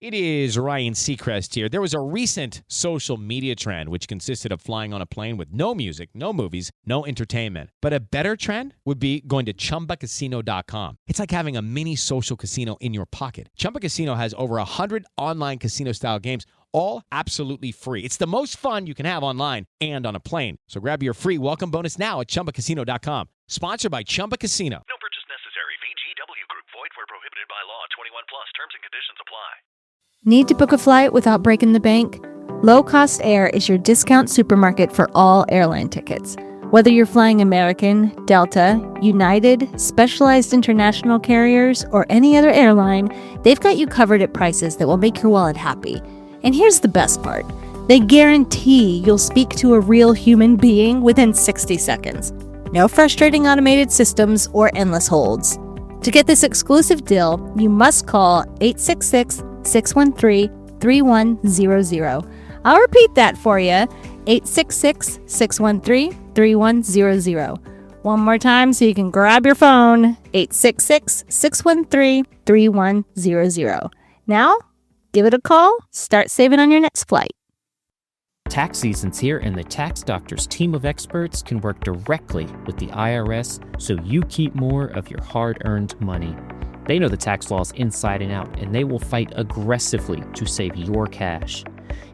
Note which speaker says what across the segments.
Speaker 1: It is Ryan Seacrest here. There was a recent social media trend which consisted of flying on a plane with no music, no movies, no entertainment. But a better trend would be going to ChumbaCasino.com. It's like having a mini social casino in your pocket. Chumba Casino has over 100 online casino-style games, all absolutely free. It's the most fun you can have online and on a plane. So grab your free welcome bonus now at ChumbaCasino.com. Sponsored by Chumba Casino.
Speaker 2: No purchase necessary. VGW Group. Void where prohibited by law. 21 plus. Terms and conditions apply.
Speaker 3: Need to book a flight without breaking the bank? Low Cost Air is your discount supermarket for all airline tickets. Whether you're flying American, Delta, United, Specialized International Carriers, or any other airline, they've got you covered at prices that will make your wallet happy. And here's the best part. They guarantee you'll speak to a real human being within 60 seconds. No frustrating automated systems or endless holds. To get this exclusive deal, you must call 866-613-3100. I'll repeat that for you, 866-613-3100. One more time so you can grab your phone, 866-613-3100. Now, give it a call, start saving on your next flight.
Speaker 4: Tax season's here, and the Tax Doctor's team of experts can work directly with the IRS so you keep more of your hard-earned money. They know the tax laws inside and out, and they will fight aggressively to save your cash.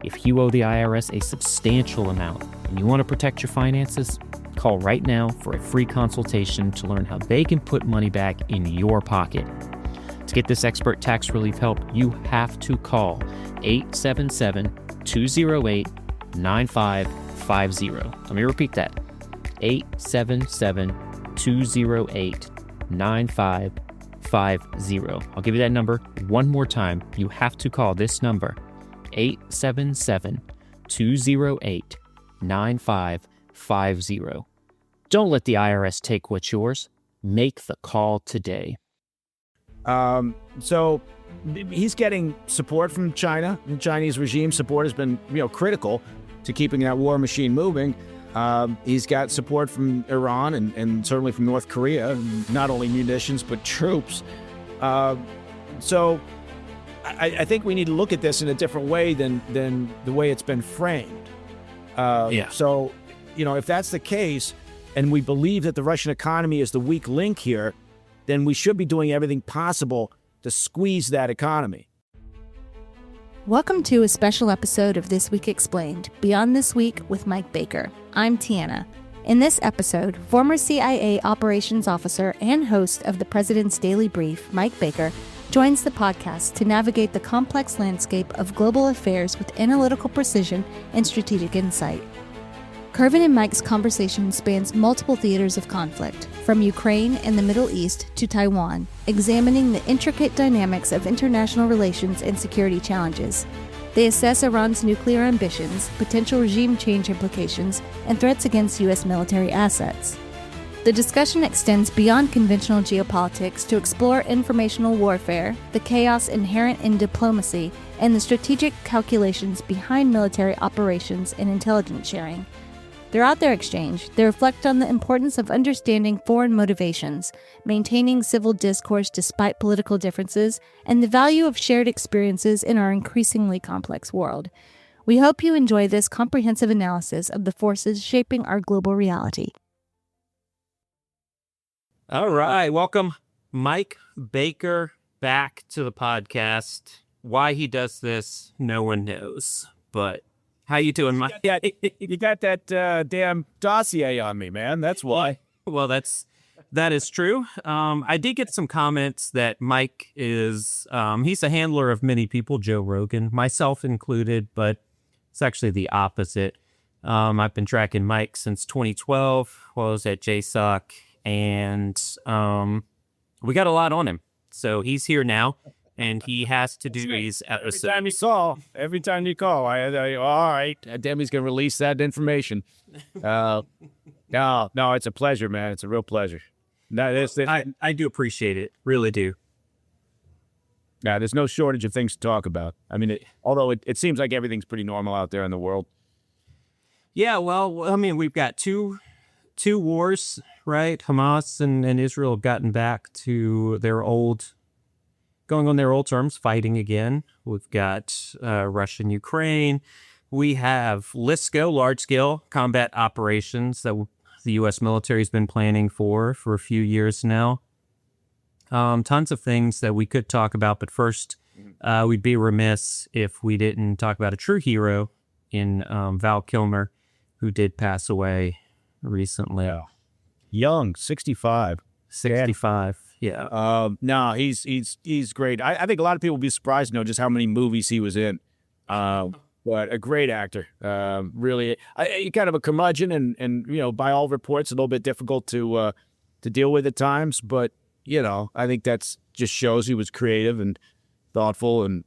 Speaker 4: If you owe the IRS a substantial amount and you want to protect your finances, call right now for a free consultation to learn how they can put money back in your pocket. To get this expert tax relief help, you have to call 877-208-9550. Let me repeat that. 877-208-9550. I'll give you that number one more time. You have to call this number, 877-208-9550. Don't let the IRS take what's yours. Make the call today.
Speaker 5: So he's getting support from China. The Chinese regime support has been, critical to keeping that war machine moving. He's got support from Iran and certainly from North Korea, not only munitions, but troops. So I think we need to look at this in a different way than the way it's been framed. So, if that's the case, and we believe that the Russian economy is the weak link here, then we should be doing everything possible to squeeze that economy.
Speaker 3: Welcome to a special episode of This Week Explained, Beyond This Week with Mike Baker. I'm Tiana. In this episode, former CIA operations officer and host of the President's Daily Brief, Mike Baker, joins the podcast to navigate the complex landscape of global affairs with analytical precision and strategic insight. Kervin and Mike's conversation spans multiple theaters of conflict, from Ukraine and the Middle East to Taiwan, examining the intricate dynamics of international relations and security challenges. They assess Iran's nuclear ambitions, potential regime change implications, and threats against U.S. military assets. The discussion extends beyond conventional geopolitics to explore informational warfare, the chaos inherent in diplomacy, and the strategic calculations behind military operations and intelligence sharing. Throughout their exchange, they reflect on the importance of understanding foreign motivations, maintaining civil discourse despite political differences, and the value of shared experiences in our increasingly complex world. We hope you enjoy this comprehensive analysis of the forces shaping our global reality.
Speaker 4: All right. Welcome, Mike Baker, back to the podcast. Why he does this, no one knows, but... How you doing, Mike?
Speaker 5: Yeah, you got that damn dossier on me, man. That's why.
Speaker 4: Well, that is true. I did get some comments that Mike is he's a handler of many people, Joe Rogan, myself included, but it's actually the opposite. I've been tracking Mike since 2012 while I was at JSOC, and we got a lot on him. So he's here now. And he has to do these episodes.
Speaker 5: Every time you call, I all right, Demi's going to release that information. No, it's a pleasure, man. It's a real pleasure. No,
Speaker 4: I do appreciate it. Really do.
Speaker 5: Yeah, there's no shortage of things to talk about. I mean, although it seems like everything's pretty normal out there in the world.
Speaker 4: Yeah, well, I mean, we've got two wars, right? Hamas and Israel have gotten back to their old going on their old terms, fighting again. We've got Russia and Ukraine. We have LSCO, large-scale combat operations that the U.S. military has been planning for a few years now. Tons of things that we could talk about, but first, we'd be remiss if we didn't talk about a true hero in Val Kilmer, who did pass away recently.
Speaker 5: Yeah. Young, 65.
Speaker 4: 65, yeah.
Speaker 5: No, he's great. I think a lot of people will be surprised to know just how many movies he was in. But a great actor. Really, kind of a curmudgeon, and by all reports, a little bit difficult to deal with at times. But I think that's just shows he was creative and thoughtful and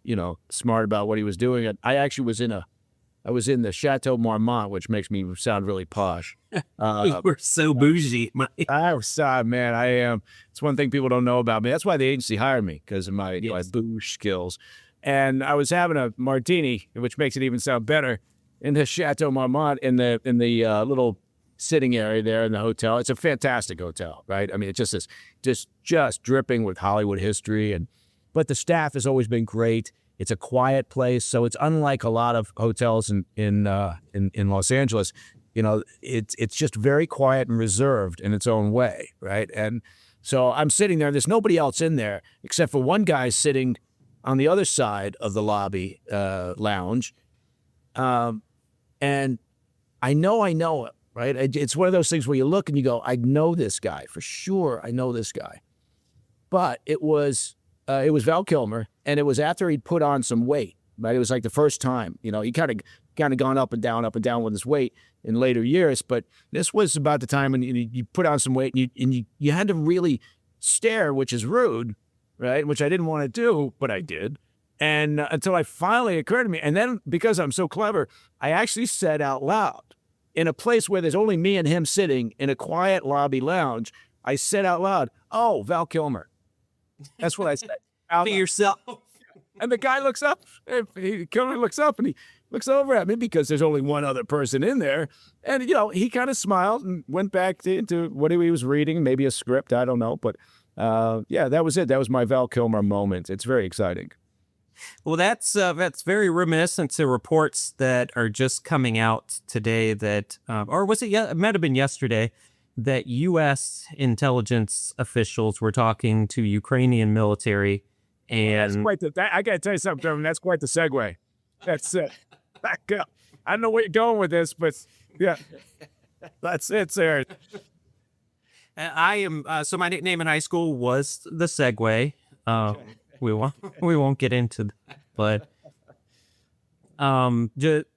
Speaker 5: smart about what he was doing. I actually was in the Chateau Marmont, which makes me sound really posh.
Speaker 4: We're so bougie.
Speaker 5: Man, I am. It's one thing people don't know about me. That's why the agency hired me, because of my bouge skills. And I was having a martini, which makes it even sound better, in the Chateau Marmont in the little sitting area there in the hotel. It's a fantastic hotel, right? I mean, it's just dripping with Hollywood history, but the staff has always been great. It's a quiet place, so it's unlike a lot of hotels in Los Angeles. It's just very quiet and reserved in its own way, right? And so I'm sitting there. There's nobody else in there except for one guy sitting on the other side of the lobby lounge, and I know it, right? It's one of those things where you look and you go, I know this guy for sure. I know this guy, but it was Val Kilmer, and it was after he'd put on some weight. Right, it was like the first time. He kind of gone up and down with his weight in later years, but this was about the time when you put on some weight, and you had to really stare, which is rude, right? Which I didn't want to do, but I did, and until I finally occurred to me, and then because I'm so clever, I actually said out loud in a place where there's only me and him sitting in a quiet lobby lounge. I said out loud, "Oh, Val Kilmer." That's what I said.
Speaker 4: To yourself.
Speaker 5: And the guy looks up. Kilmer looks up, and he looks over at me because there's only one other person in there. And, he kind of smiled and went back into what he was reading, maybe a script, I don't know. But, that was it. That was my Val Kilmer moment. It's very exciting.
Speaker 4: Well, that's very reminiscent to reports that are just coming out today that, or was it? It might have been yesterday, that U.S. intelligence officials were talking to Ukrainian military, and
Speaker 5: I got to tell you something, Kervin. That's quite the segue. That's it. Back up. I don't know where you're going with this, but yeah, that's it, sir.
Speaker 4: I am. So my nickname in high school was the Segway. We won't get into that, but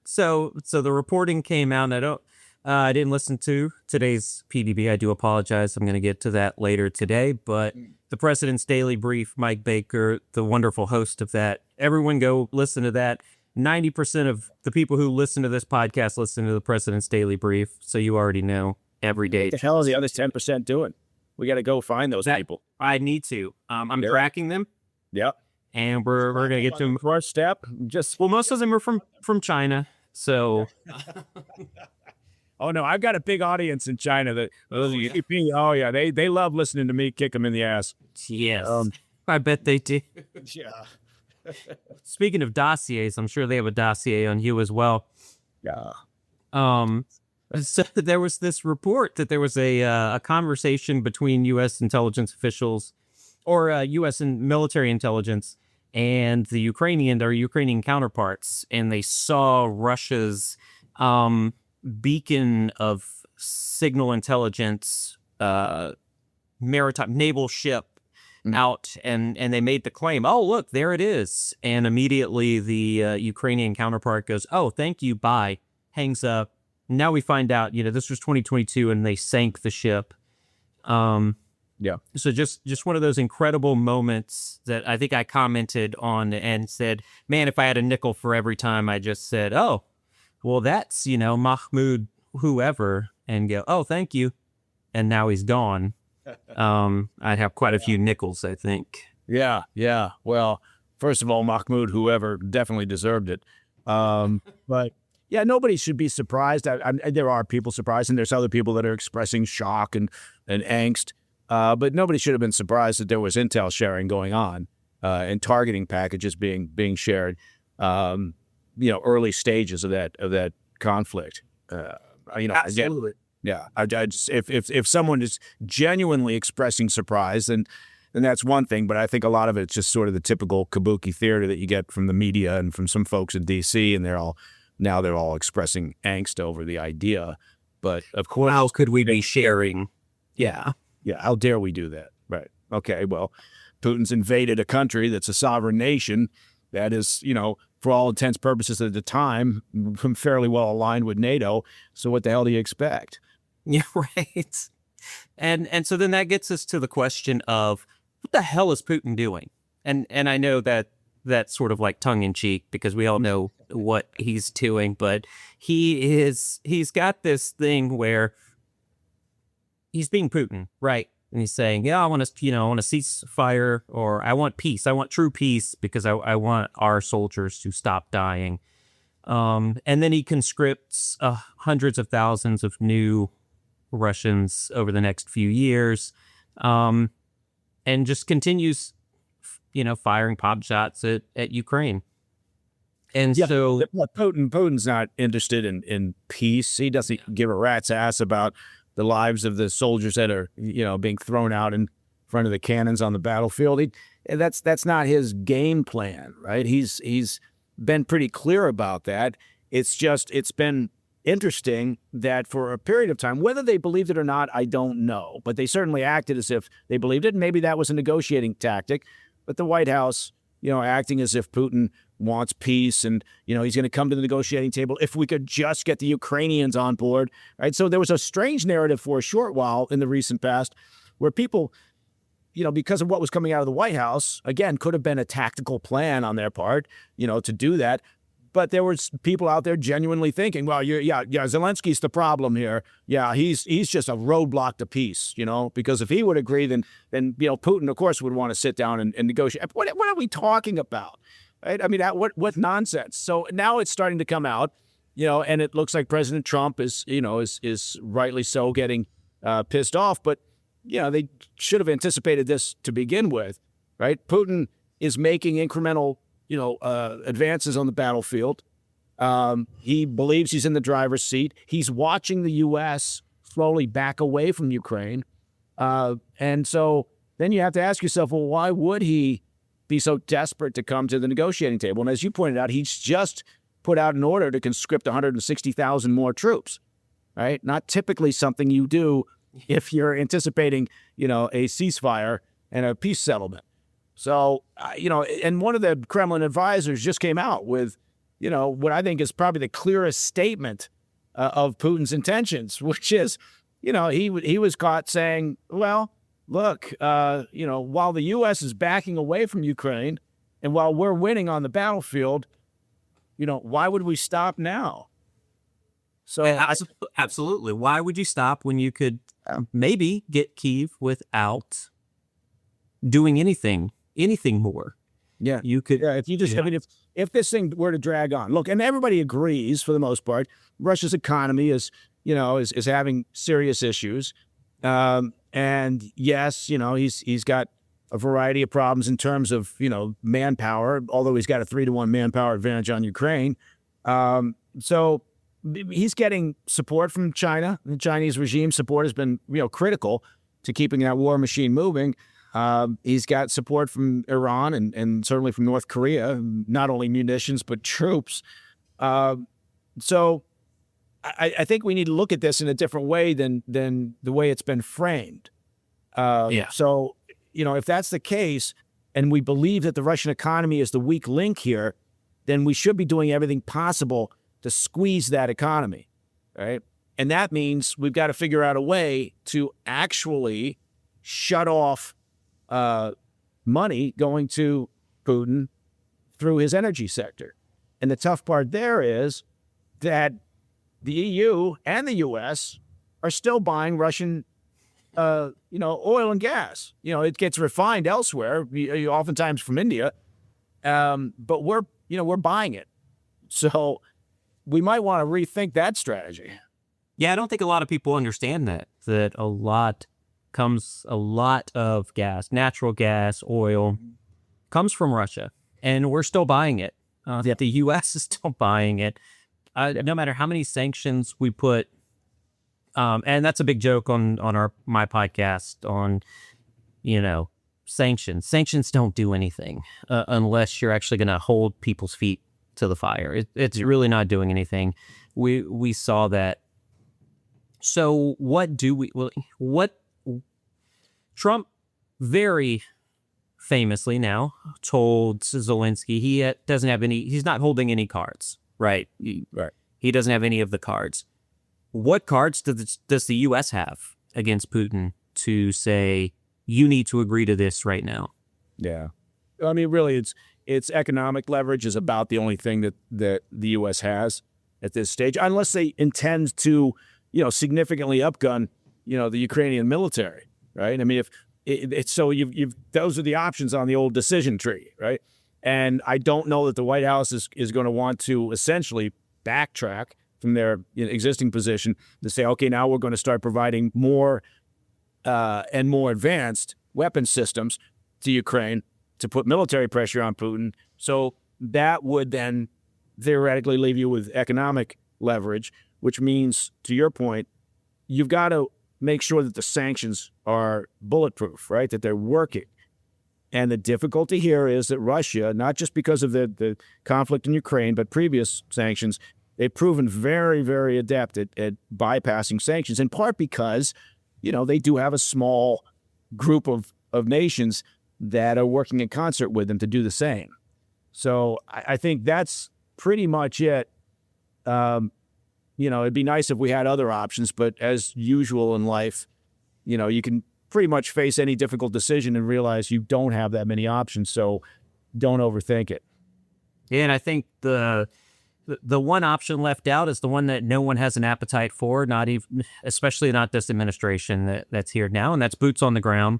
Speaker 4: so the reporting came out. And I didn't listen to today's PDB. I do apologize. I'm going to get to that later today. But the President's Daily Brief, Mike Baker, the wonderful host of that. Everyone go listen to that. 90% of the people who listen to this podcast listen to the President's Daily Brief. So you already know every day.
Speaker 5: What the hell is the other 10% doing? We got to go find those people.
Speaker 4: I need to. I'm tracking them.
Speaker 5: Yep.
Speaker 4: And we're going to get to them.
Speaker 5: First step.
Speaker 4: Most of them are from China. So...
Speaker 5: Oh, no, I've got a big audience in China. They love listening to me kick them in the ass.
Speaker 4: Yes, I bet they do.
Speaker 5: Yeah.
Speaker 4: Speaking of dossiers, I'm sure they have a dossier on you as well.
Speaker 5: Yeah.
Speaker 4: So there was this report that there was a conversation between U.S. intelligence officials or U.S. military intelligence and their Ukrainian counterparts, and they saw Russia's beacon of signal intelligence, maritime naval ship out, and they made the claim, oh, look, there it is. And immediately the Ukrainian counterpart goes, oh, thank you, bye, hangs up. Now we find out, this was 2022 and they sank the ship.
Speaker 5: Yeah.
Speaker 4: So just one of those incredible moments that I think I commented on and said, man, if I had a nickel for every time I just said, oh, well, that's, Mahmoud whoever, and go, oh, thank you. And now he's gone. I'd have quite a few nickels, I think.
Speaker 5: Yeah. Well, first of all, Mahmoud whoever definitely deserved it. But yeah, nobody should be surprised. There are people surprised, and there's other people that are expressing shock and angst. But nobody should have been surprised that there was intel sharing going on. and targeting packages being shared. Early stages of that conflict.
Speaker 6: Absolutely.
Speaker 5: Yeah. If someone is genuinely expressing surprise, then that's one thing. But I think a lot of it's just sort of the typical kabuki theater that you get from the media and from some folks in D.C. And they're all expressing angst over the idea. But of course,
Speaker 6: how could we be sharing? Yeah.
Speaker 5: Yeah. How dare we do that? Right. Okay. Well, Putin's invaded a country that's a sovereign nation that is, for all intents and purposes at the time, fairly well aligned with NATO. So what the hell do you expect?
Speaker 6: Yeah, right. And so then that gets us to the question of what the hell is Putin doing? And I know that's sort of like tongue in cheek because we all know what he's doing, but he's got this thing where he's being Putin, right? And he's saying, yeah, I want a ceasefire, or I want peace. I want true peace because I want our soldiers to stop dying. And then he conscripts hundreds of thousands of new Russians over the next few years, and just continues, firing pot shots at Ukraine. And so
Speaker 5: Putin's not interested in peace. He doesn't give a rat's ass about the lives of the soldiers that are, being thrown out in front of the cannons on the battlefield. That's not his game plan, right? He's been pretty clear about that. It's been interesting that for a period of time, whether they believed it or not, I don't know, but they certainly acted as if they believed it. Maybe that was a negotiating tactic, but the White House, acting as if Putin wants peace and, he's going to come to the negotiating table if we could just get the Ukrainians on board, right? So there was a strange narrative for a short while in the recent past where people, because of what was coming out of the White House, again, could have been a tactical plan on their part, to do that. But there was people out there genuinely thinking, well, Zelensky's the problem here. Yeah, he's just a roadblock to peace, because if he would agree, then Putin, of course, would want to sit down and negotiate. What are we talking about? Right? I mean, what nonsense. So now it's starting to come out, and it looks like President Trump is rightly so getting pissed off. But, they should have anticipated this to begin with, right? Putin is making incremental advances on the battlefield. He believes he's in the driver's seat. He's watching the U.S. slowly back away from Ukraine. And so then you have to ask yourself, well, why would he be so desperate to come to the negotiating table? And as you pointed out, he's just put out an order to conscript 160,000 more troops, right? Not typically something you do if you're anticipating, a ceasefire and a peace settlement. So, and one of the Kremlin advisors just came out with, what I think is probably the clearest statement of Putin's intentions, which is, he was caught saying, well, look, while the U.S. is backing away from Ukraine and while we're winning on the battlefield, why would we stop now? So
Speaker 6: absolutely. Why would you stop when you could maybe get Kyiv without doing anything more?
Speaker 5: Yeah,
Speaker 6: you could.
Speaker 5: Yeah, if you just, if this thing were to drag on, look, and everybody agrees for the most part, Russia's economy is having serious issues, and yes, he's got a variety of problems in terms of manpower, although he's got a 3-to-1 manpower advantage on Ukraine. So he's getting support from China. The Chinese regime support has been critical to keeping that war machine moving. He's got support from Iran and certainly from North Korea, not only munitions, but troops. So I think we need to look at this in a different way than the way it's been framed. So, if that's the case, and we believe that the Russian economy is the weak link here, then we should be doing everything possible to squeeze that economy, right? And that means we've got to figure out a way to actually shut off money going to Putin through his energy sector. And the tough part there is that the EU and the US are still buying Russian, oil and gas. It gets refined elsewhere, oftentimes from India, but we're buying it. So we might want to rethink that strategy.
Speaker 6: Yeah, I don't think a lot of people understand that a lot of gas, natural gas, oil, comes from Russia, and we're still buying it. The U.S. is still buying it. No matter how many sanctions we put, and that's a big joke on my podcast on, sanctions. Sanctions don't do anything unless you're actually going to hold people's feet to the fire. It's really not doing anything. We saw that. So what Trump very famously now told Zelensky he's not holding any cards, right? He doesn't have any of the cards. What cards does the U.S. have against Putin to say, you need to agree to this right now?
Speaker 5: Yeah. I mean, really, it's economic leverage is about the only thing that the U.S. has at this stage, unless they intend to, significantly upgun, the Ukrainian military, right? I mean, if it's so you've those are the options on the old decision tree, right? And I don't know that the White House is going to want to essentially backtrack from their existing position to say, okay, now we're going to start providing more and more advanced weapon systems to Ukraine to put military pressure on Putin. So that would then theoretically leave you with economic leverage, which means, to your point, you've got to make sure that the sanctions are bulletproof, right? That they're working. And the difficulty here is that Russia, not just because of the conflict in Ukraine, but previous sanctions, they've proven very, very adept at bypassing sanctions, in part because, they do have a small group of nations that are working in concert with them to do the same. So I think that's pretty much it. It'd be nice if we had other options, but as usual in life, you can pretty much face any difficult decision and realize you don't have that many options. So don't overthink it.
Speaker 6: Yeah, and I think the one option left out is the one that no one has an appetite for, especially not this administration that's here now, and that's boots on the ground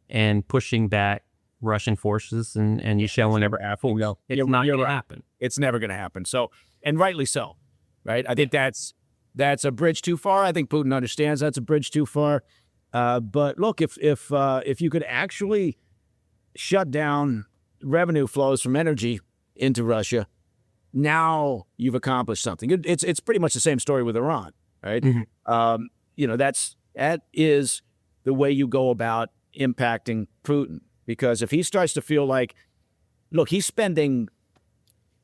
Speaker 6: and pushing back Russian forces, and you shall never happen. It's not going to happen.
Speaker 5: It's never going to happen. So, and rightly so, right? I think that's a bridge too far. I think Putin understands that's a bridge too far. But look, if you could actually shut down revenue flows from energy into Russia, now you've accomplished something. It's pretty much the same story with Iran, right? Mm-hmm. That is the way you go about impacting Putin. Because if he starts to feel like, look, he's spending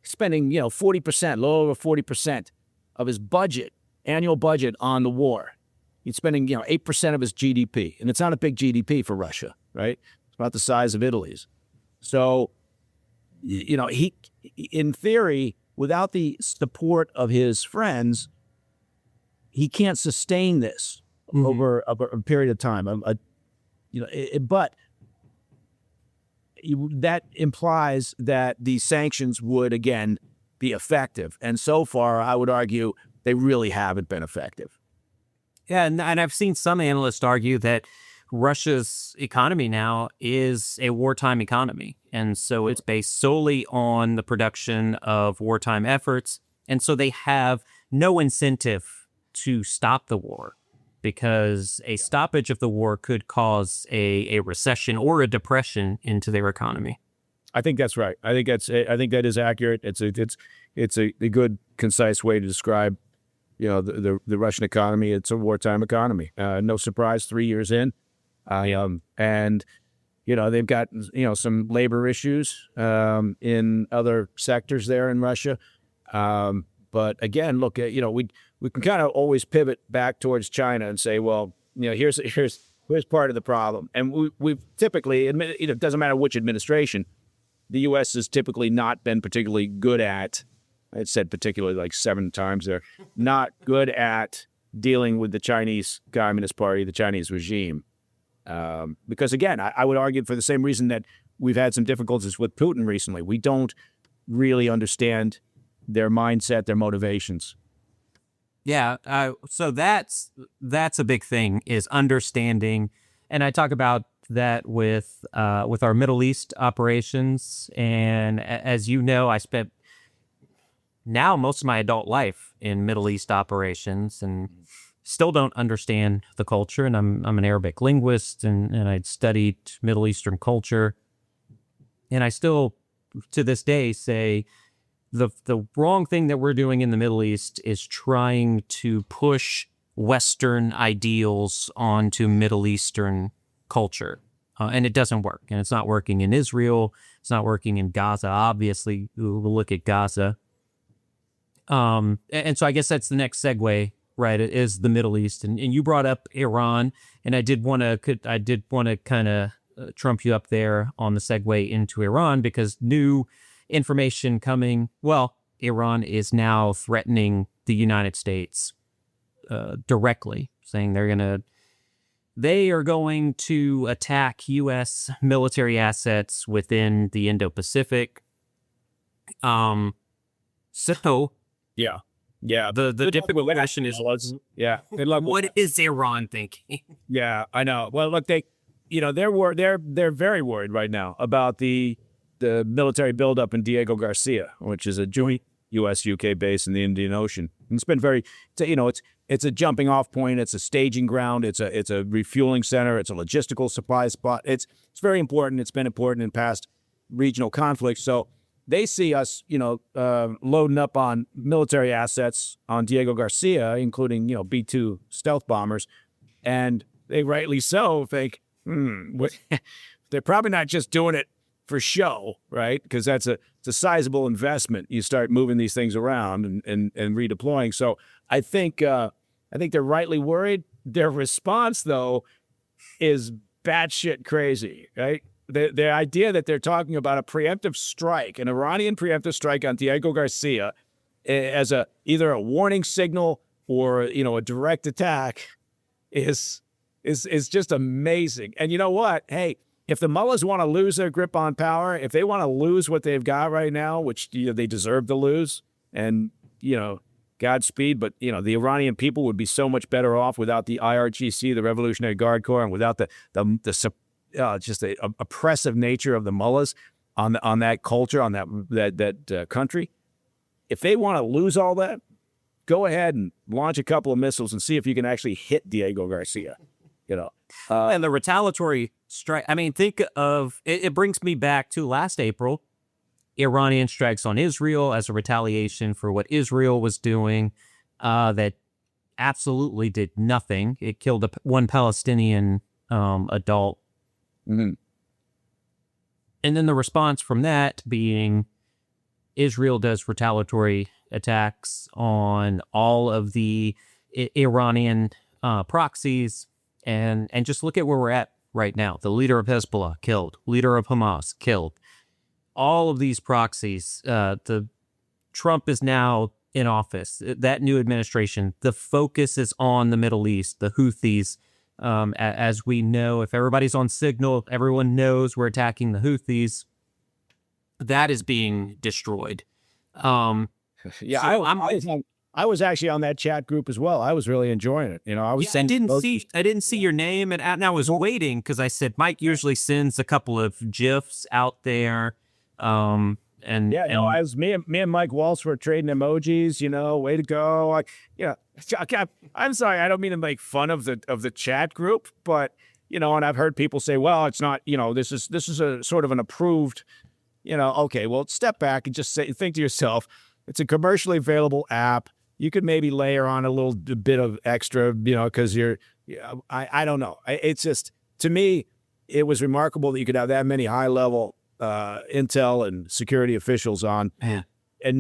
Speaker 5: 40%, a little over 40% of his annual budget on the war. He's spending 8% of his GDP, and it's not a big GDP for Russia, right? It's about the size of Italy's. So, he, in theory, without the support of his friends, he can't sustain this over a period of time. But that implies that these sanctions would, again, be effective. And so far, I would argue they really haven't been effective.
Speaker 6: Yeah, and I've seen some analysts argue that Russia's economy now is a wartime economy. And so it's based solely on the production of wartime efforts. And so they have no incentive to stop the war, because a stoppage of the war could cause a recession or a depression into their economy.
Speaker 5: I think that's right. I think that is accurate. It's a good, concise way to describe, the Russian economy. It's a wartime economy. No surprise, 3 years in, and they've got some labor issues in other sectors there in Russia. But again, look, we can kind of always pivot back towards China and say, well, here's part of the problem. And we've typically, it doesn't matter which administration, the U.S. has typically not been particularly good at, I said particularly like 7 times there, not good at dealing with the Chinese Communist Party, the Chinese regime. Because again, I would argue for the same reason that we've had some difficulties with Putin recently. We don't really understand their mindset, their motivations.
Speaker 6: Yeah, so that's a big thing, is understanding, and I talk about that with our Middle East operations. And as you know, I spent now most of my adult life in Middle East operations, and still don't understand the culture. And I'm an Arabic linguist, and I'd studied Middle Eastern culture. And I still, to this day, say the wrong thing that we're doing in the Middle East is trying to push Western ideals onto Middle Eastern culture. And it doesn't work. And it's not working in Israel. It's not working in Gaza. Obviously, we'll look at Gaza. And so I guess that's the next segue, right? It is the Middle East. And you brought up Iran. And I did want to kind of trump you up there on the segue into Iran, because new information coming. Well, Iran is now threatening the United States directly, saying they are going to attack U.S. military assets within the Indo-Pacific. So
Speaker 5: Yeah.
Speaker 6: the difficult question is, what is Iran thinking?
Speaker 5: Yeah, I know. Well, look, they're very worried right now about the military buildup in Diego Garcia, which is a joint U.S.-UK base in the Indian Ocean. And it's been it's a jumping off point. It's a staging ground. It's a refueling center. It's a logistical supply spot. It's very important. It's been important in past regional conflicts. So they see us, loading up on military assets on Diego Garcia, including, B-2 stealth bombers. And they rightly so think, they're probably not just doing it for show, right? Because it's a sizable investment. You start moving these things around and redeploying. So I think they're rightly worried. Their response, though, is batshit crazy, right? The idea that they're talking about a preemptive strike, an Iranian preemptive strike on Diego Garcia, as either a warning signal or a direct attack, is just amazing. And you know what? Hey, if the mullahs want to lose their grip on power, if they want to lose what they've got right now, which they deserve to lose, and Godspeed, but the Iranian people would be so much better off without the IRGC, the Revolutionary Guard Corps, and without just the oppressive nature of the mullahs on that culture, on that country. If they want to lose all that, go ahead and launch a couple of missiles and see if you can actually hit Diego Garcia.
Speaker 6: And the retaliatory strike. I mean, think of it. It brings me back to last April. Iranian strikes on Israel as a retaliation for what Israel was doing. That absolutely did nothing. It killed one Palestinian adult.
Speaker 5: Mm-hmm.
Speaker 6: And then the response from that being Israel does retaliatory attacks on all of the Iranian proxies. And just look at where we're at right now. The leader of Hezbollah killed, leader of Hamas killed. All of these proxies, the Trump is now in office. That new administration, the focus is on the Middle East, the Houthis. As we know, if everybody's on signal, everyone knows we're attacking the Houthis. That is being destroyed.
Speaker 5: Yeah, so I was actually on that chat group as well. I was really enjoying it. I
Speaker 6: didn't see your name, and I was waiting because I said Mike usually sends a couple of GIFs out there. I was me and Mike Walsh were trading emojis. Way to go! I'm sorry, I don't mean to make fun of the chat group, but and I've heard people say, well, it's not. This is a sort of an approved. Okay, well, step back and just think to yourself, it's a commercially available app. You could maybe layer on a little bit of extra, because I don't know. It's just, to me, it was remarkable that you could have that many high-level intel and security officials on, and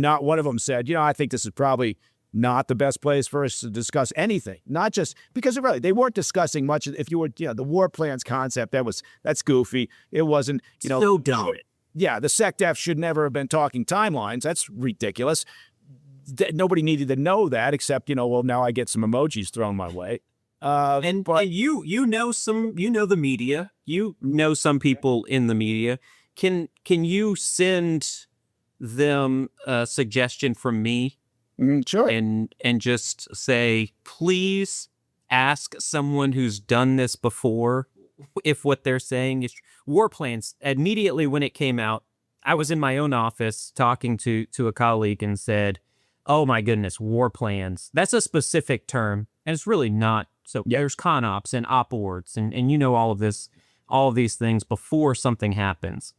Speaker 6: not one of them said, I think this is probably not the best place for us to discuss anything. Not just because really they weren't discussing much. If you were, the war plans concept, that's goofy. It wasn't, so dumb.
Speaker 5: Yeah, the SecDef should never have been talking timelines. That's ridiculous. Nobody needed to know that except, well, now I get some emojis thrown my way.
Speaker 6: And you know the media. You know some people in the media. Can you send them a suggestion from me?
Speaker 5: Sure.
Speaker 6: And just say, please ask someone who's done this before if what they're saying is war plans. Immediately when it came out, I was in my own office talking to a colleague and said, oh my goodness, war plans. That's a specific term, and it's really not. So there's con ops and op awards, and all of these things before something happens.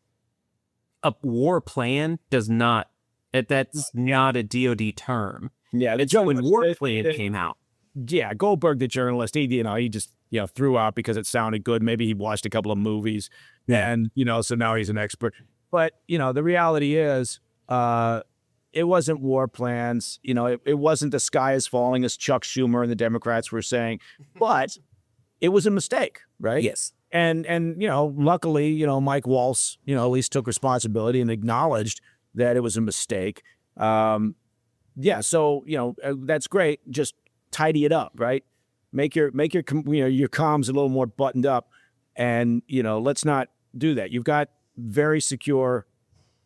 Speaker 6: a war plan does not, that's not a DoD term.
Speaker 5: Yeah, the
Speaker 6: When
Speaker 5: journalist,
Speaker 6: war plan came out.
Speaker 5: yeah, Goldberg, the journalist, he just threw out because it sounded good. Maybe he watched a couple of movies, and so now he's an expert. But the reality is, it wasn't war plans. It wasn't the sky is falling, as Chuck Schumer and the Democrats were saying, but it was a mistake, right?
Speaker 6: Yes.
Speaker 5: And luckily, Mike Waltz, at least took responsibility and acknowledged that it was a mistake. Yeah, so that's great. Just tidy it up, right? Make your your comms a little more buttoned up, and let's not do that. You've got very secure,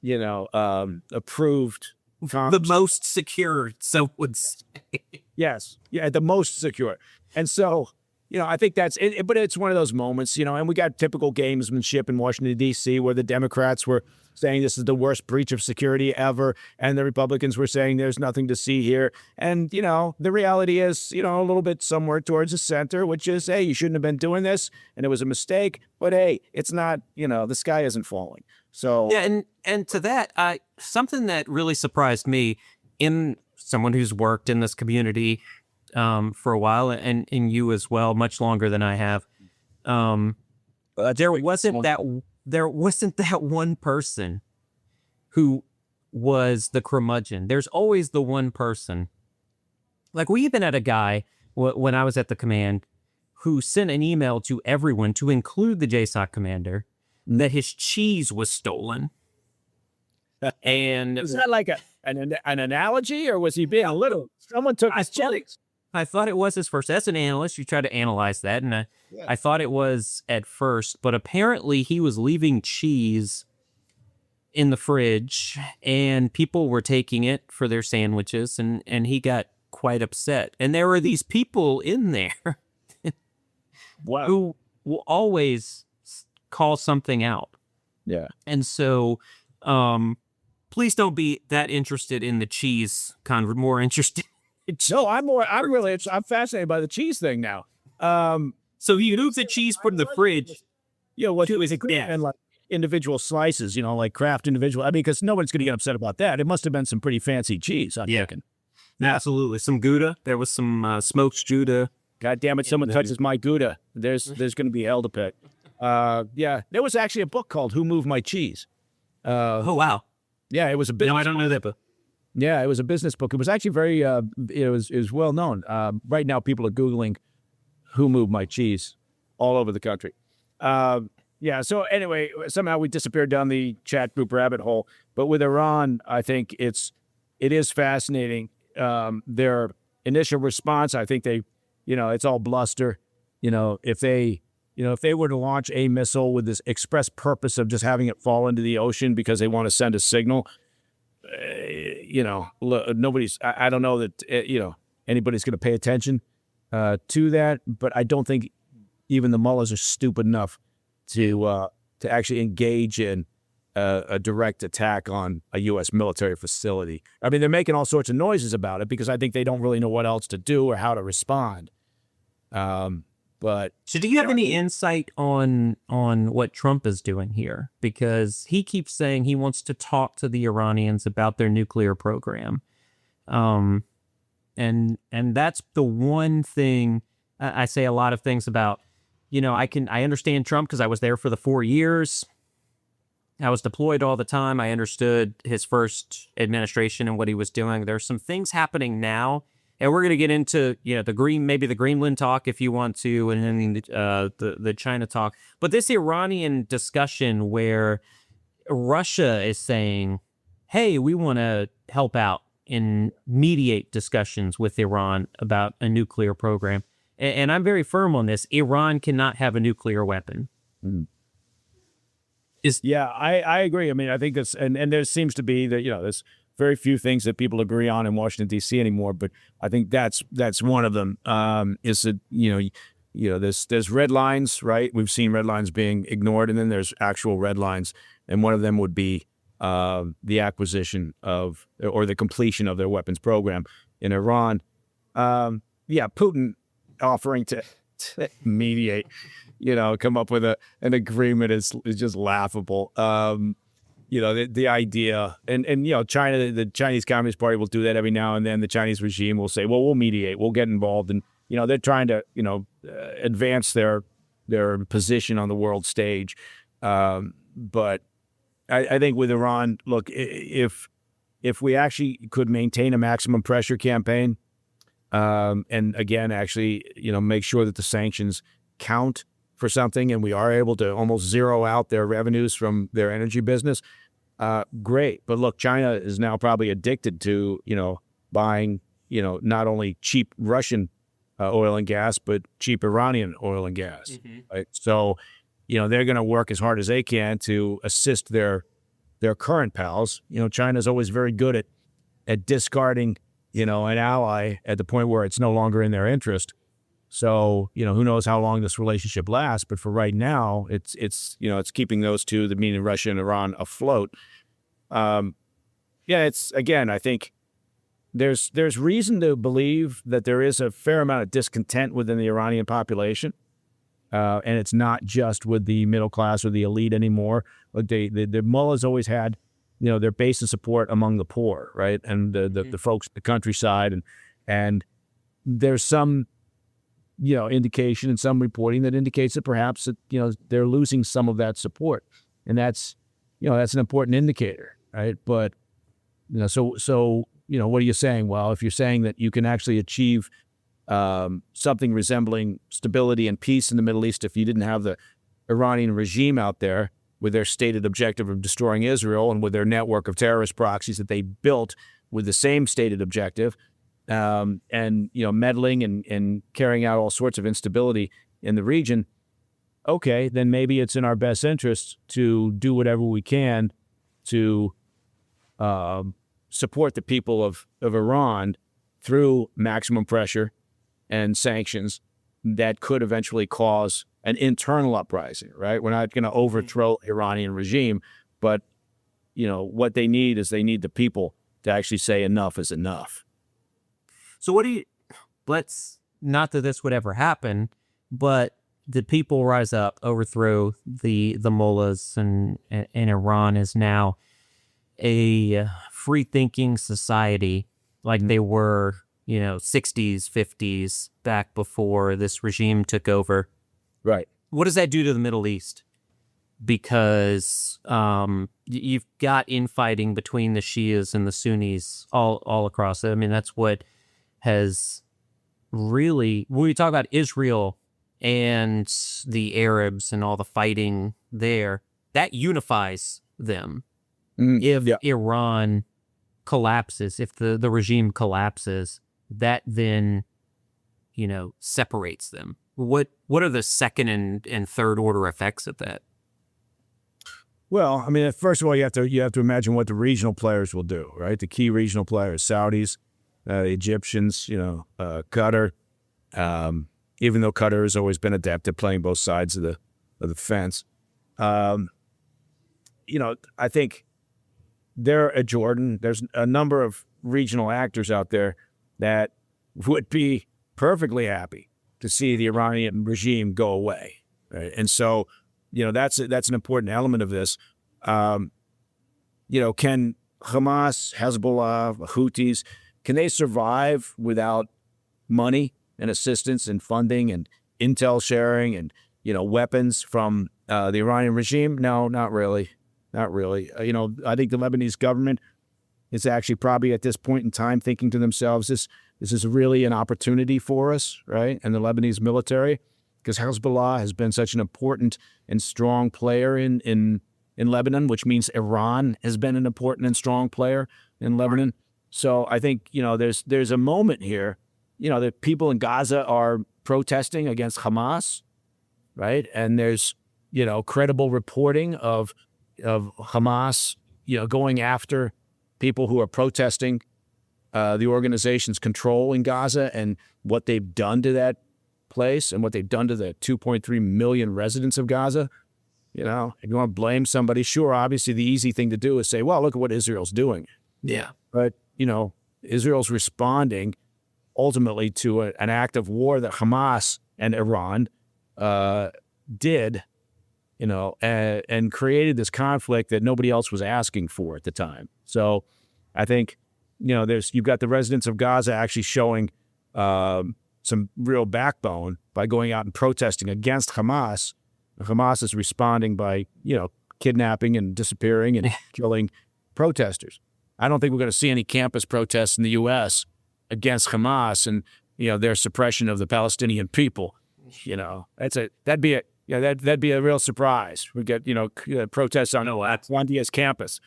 Speaker 5: approved comms.
Speaker 6: The most secure, so would say.
Speaker 5: Yes, yeah, the most secure, and so. I think that's it, but it's one of those moments, and we got typical gamesmanship in Washington, D.C., where the Democrats were saying this is the worst breach of security ever, and the Republicans were saying there's nothing to see here. And, the reality is, a little bit somewhere towards the center, which is, hey, you shouldn't have been doing this, and it was a mistake, but hey, it's not, the sky isn't falling. So
Speaker 6: yeah, and to that, something that really surprised me in someone who's worked in this community for a while, and you as well, much longer than I have. There wasn't that one person who was the curmudgeon. There's always the one person. Like, we even had a guy when I was at the command who sent an email to everyone, to include the JSOC commander, that his cheese was stolen. And
Speaker 5: is that like an analogy, or was he being a little? Someone took his cheese.
Speaker 6: I thought it was his first. As an analyst, you try to analyze that, and I thought it was at first, but apparently he was leaving cheese in the fridge, and people were taking it for their sandwiches, and he got quite upset. And there were these people in there who will always call something out.
Speaker 5: Yeah.
Speaker 6: And so please don't be that interested in the cheese, more interested.
Speaker 5: So I'm fascinated by the cheese thing now.
Speaker 6: So he moved the cheese from the fridge.
Speaker 5: What is it? And like individual slices, like craft individual. I mean, because nobody's going to get upset about that. It must have been some pretty fancy cheese. I'm thinking.
Speaker 6: Absolutely, some Gouda. There was some smoked Gouda.
Speaker 5: God damn it! Someone touches my Gouda. There's going to be hell to pay. Yeah, there was actually a book called "Who Moved My Cheese."
Speaker 6: Oh wow!
Speaker 5: Yeah, it was a business.
Speaker 6: No, I don't know that book.
Speaker 5: Yeah, it was a business book. It was actually very, it was well known. Right now, people are Googling "Who Moved My Cheese" all over the country. Yeah, so anyway, somehow we disappeared down the chat group rabbit hole. But with Iran, I think it is fascinating. Their initial response, I think it's all bluster. If they were to launch a missile with this express purpose of just having it fall into the ocean because they want to send a signal, nobody's. I don't know that anybody's going to pay attention to that. But I don't think even the mullahs are stupid enough to actually engage in a direct attack on a U.S. military facility. I mean, they're making all sorts of noises about it because I think they don't really know what else to do or how to respond. But
Speaker 6: so do you have any insight on what Trump is doing here? Because he keeps saying he wants to talk to the Iranians about their nuclear program. And that's the one thing I say a lot of things about. I understand Trump because I was there for the 4 years. I was deployed all the time. I understood his first administration and what he was doing. There's some things happening now. And we're going to get into, maybe the Greenland talk if you want to, and then the China talk. But this Iranian discussion where Russia is saying, hey, we want to help out and mediate discussions with Iran about a nuclear program. And I'm very firm on this. Iran cannot have a nuclear weapon.
Speaker 5: I agree. I mean, I think that's, and there seems to be that, there's very few things that people agree on in Washington, D.C. anymore, but I think that's one of them. Is that there's red lines, right? We've seen red lines being ignored, and then there's actual red lines, and one of them would be the acquisition of or the completion of their weapons program in Iran. Putin offering to mediate, come up with an agreement is just laughable. the idea, and China, the Chinese Communist Party will do that every now and then. The Chinese regime will say, well, we'll mediate, we'll get involved, and they're trying to advance their position on the world stage. But I think with Iran, look, if we actually could maintain a maximum pressure campaign, and again, actually, make sure that the sanctions count for something, and we are able to almost zero out their revenues from their energy business, great. But look, China is now probably addicted to, buying, not only cheap Russian oil and gas, but cheap Iranian oil and gas. Mm-hmm. Right? So, they're going to work as hard as they can to assist their current pals. China's always very good at discarding, an ally at the point where it's no longer in their interest. So, who knows how long this relationship lasts, but for right now, it's keeping those two, meaning Russia and Iran, afloat. It's, again, I think there's reason to believe that there is a fair amount of discontent within the Iranian population. And it's not just with the middle class or the elite anymore. Like the mullahs always had, their base of support among the poor, right? And the folks in the countryside. And there's some, indication and some reporting that indicates that perhaps that, they're losing some of that support. And that's an important indicator, right? But, so what are you saying? Well, if you're saying that you can actually achieve something resembling stability and peace in the Middle East if you didn't have the Iranian regime out there with their stated objective of destroying Israel and with their network of terrorist proxies that they built with the same stated objective, and meddling and carrying out all sorts of instability in the region, okay, then maybe it's in our best interest to do whatever we can to support the people of Iran through maximum pressure and sanctions that could eventually cause an internal uprising, right? We're not going to overthrow the Iranian regime, but, what they need is they need the people to actually say enough is enough.
Speaker 6: So let's, not that this would ever happen, but the people rise up, overthrow the mullahs, and Iran is now a free-thinking society like they were, 60s, 50s, back before this regime took over.
Speaker 5: Right.
Speaker 6: What does that do to the Middle East? Because you've got infighting between the Shias and the Sunnis all across it. I mean, that's what has really, when we talk about Israel and the Arabs and all the fighting there, that unifies them. If Iran collapses, if the regime collapses, that then, separates them. What are the second and third order effects of that?
Speaker 5: Well, I mean, first of all, you have to imagine what the regional players will do, right? The key regional players, Saudis, the Egyptians, Qatar. Even though Qatar has always been adept at playing both sides of the fence, I think they're at Jordan. There's a number of regional actors out there that would be perfectly happy to see the Iranian regime go away, right? And so, that's an important element of this. Can Hamas, Hezbollah, Houthis, can they survive without money and assistance and funding and intel sharing and, weapons from the Iranian regime? No, not really. Not really. I think the Lebanese government is actually probably at this point in time thinking to themselves, this is really an opportunity for us, right? And the Lebanese military, because Hezbollah has been such an important and strong player in Lebanon, which means Iran has been an important and strong player in Lebanon. So I think, there's a moment here, that people in Gaza are protesting against Hamas, right? And there's, credible reporting of Hamas, going after people who are protesting the organization's control in Gaza and what they've done to that place and what they've done to the 2.3 million residents of Gaza. If you want to blame somebody, sure, obviously the easy thing to do is say, well, look at what Israel's doing.
Speaker 6: Yeah.
Speaker 5: But, Israel's responding ultimately to an act of war that Hamas and Iran did and created this conflict that nobody else was asking for at the time. So I think, you've got the residents of Gaza actually showing some real backbone by going out and protesting against Hamas. Hamas is responding by, kidnapping and disappearing and killing protesters. I don't think we're going to see any campus protests in the U.S. against Hamas and, their suppression of the Palestinian people. That'd be a real surprise. We get, protests on Juan Diaz campus,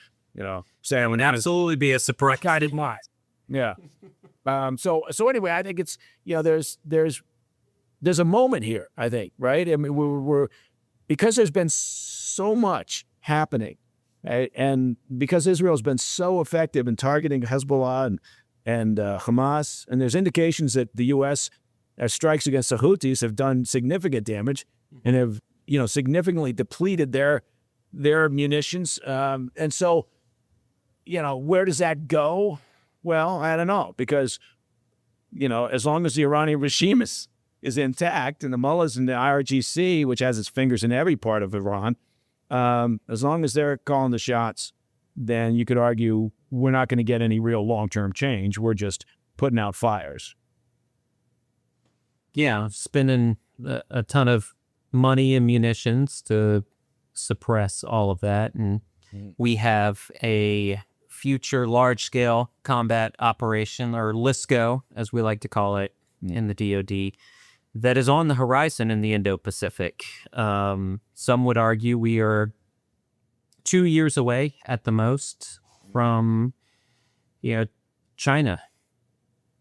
Speaker 5: saying
Speaker 6: It would absolutely be a surprise.
Speaker 5: guided mind. Yeah. So anyway, I think it's, there's a moment here, I think, right? I mean, we're because there's been so much happening, right? And because Israel's been so effective in targeting Hezbollah and Hamas, and there's indications that the U.S. Strikes against the Houthis have done significant damage and have, significantly depleted their munitions. And so, where does that go? Well, I don't know, because, as long as the Iranian regime is intact and the mullahs and the IRGC, which has its fingers in every part of Iran, as long as they're calling the shots, then you could argue we're not going to get any real long-term change. We're just putting out fires.
Speaker 6: Yeah, spending a ton of money and munitions to suppress all of that. And we have a future large-scale combat operation, or LISCO, as we like to call it in the DoD, that is on the horizon in the Indo-Pacific. Some would argue we are 2 years away at the most from, China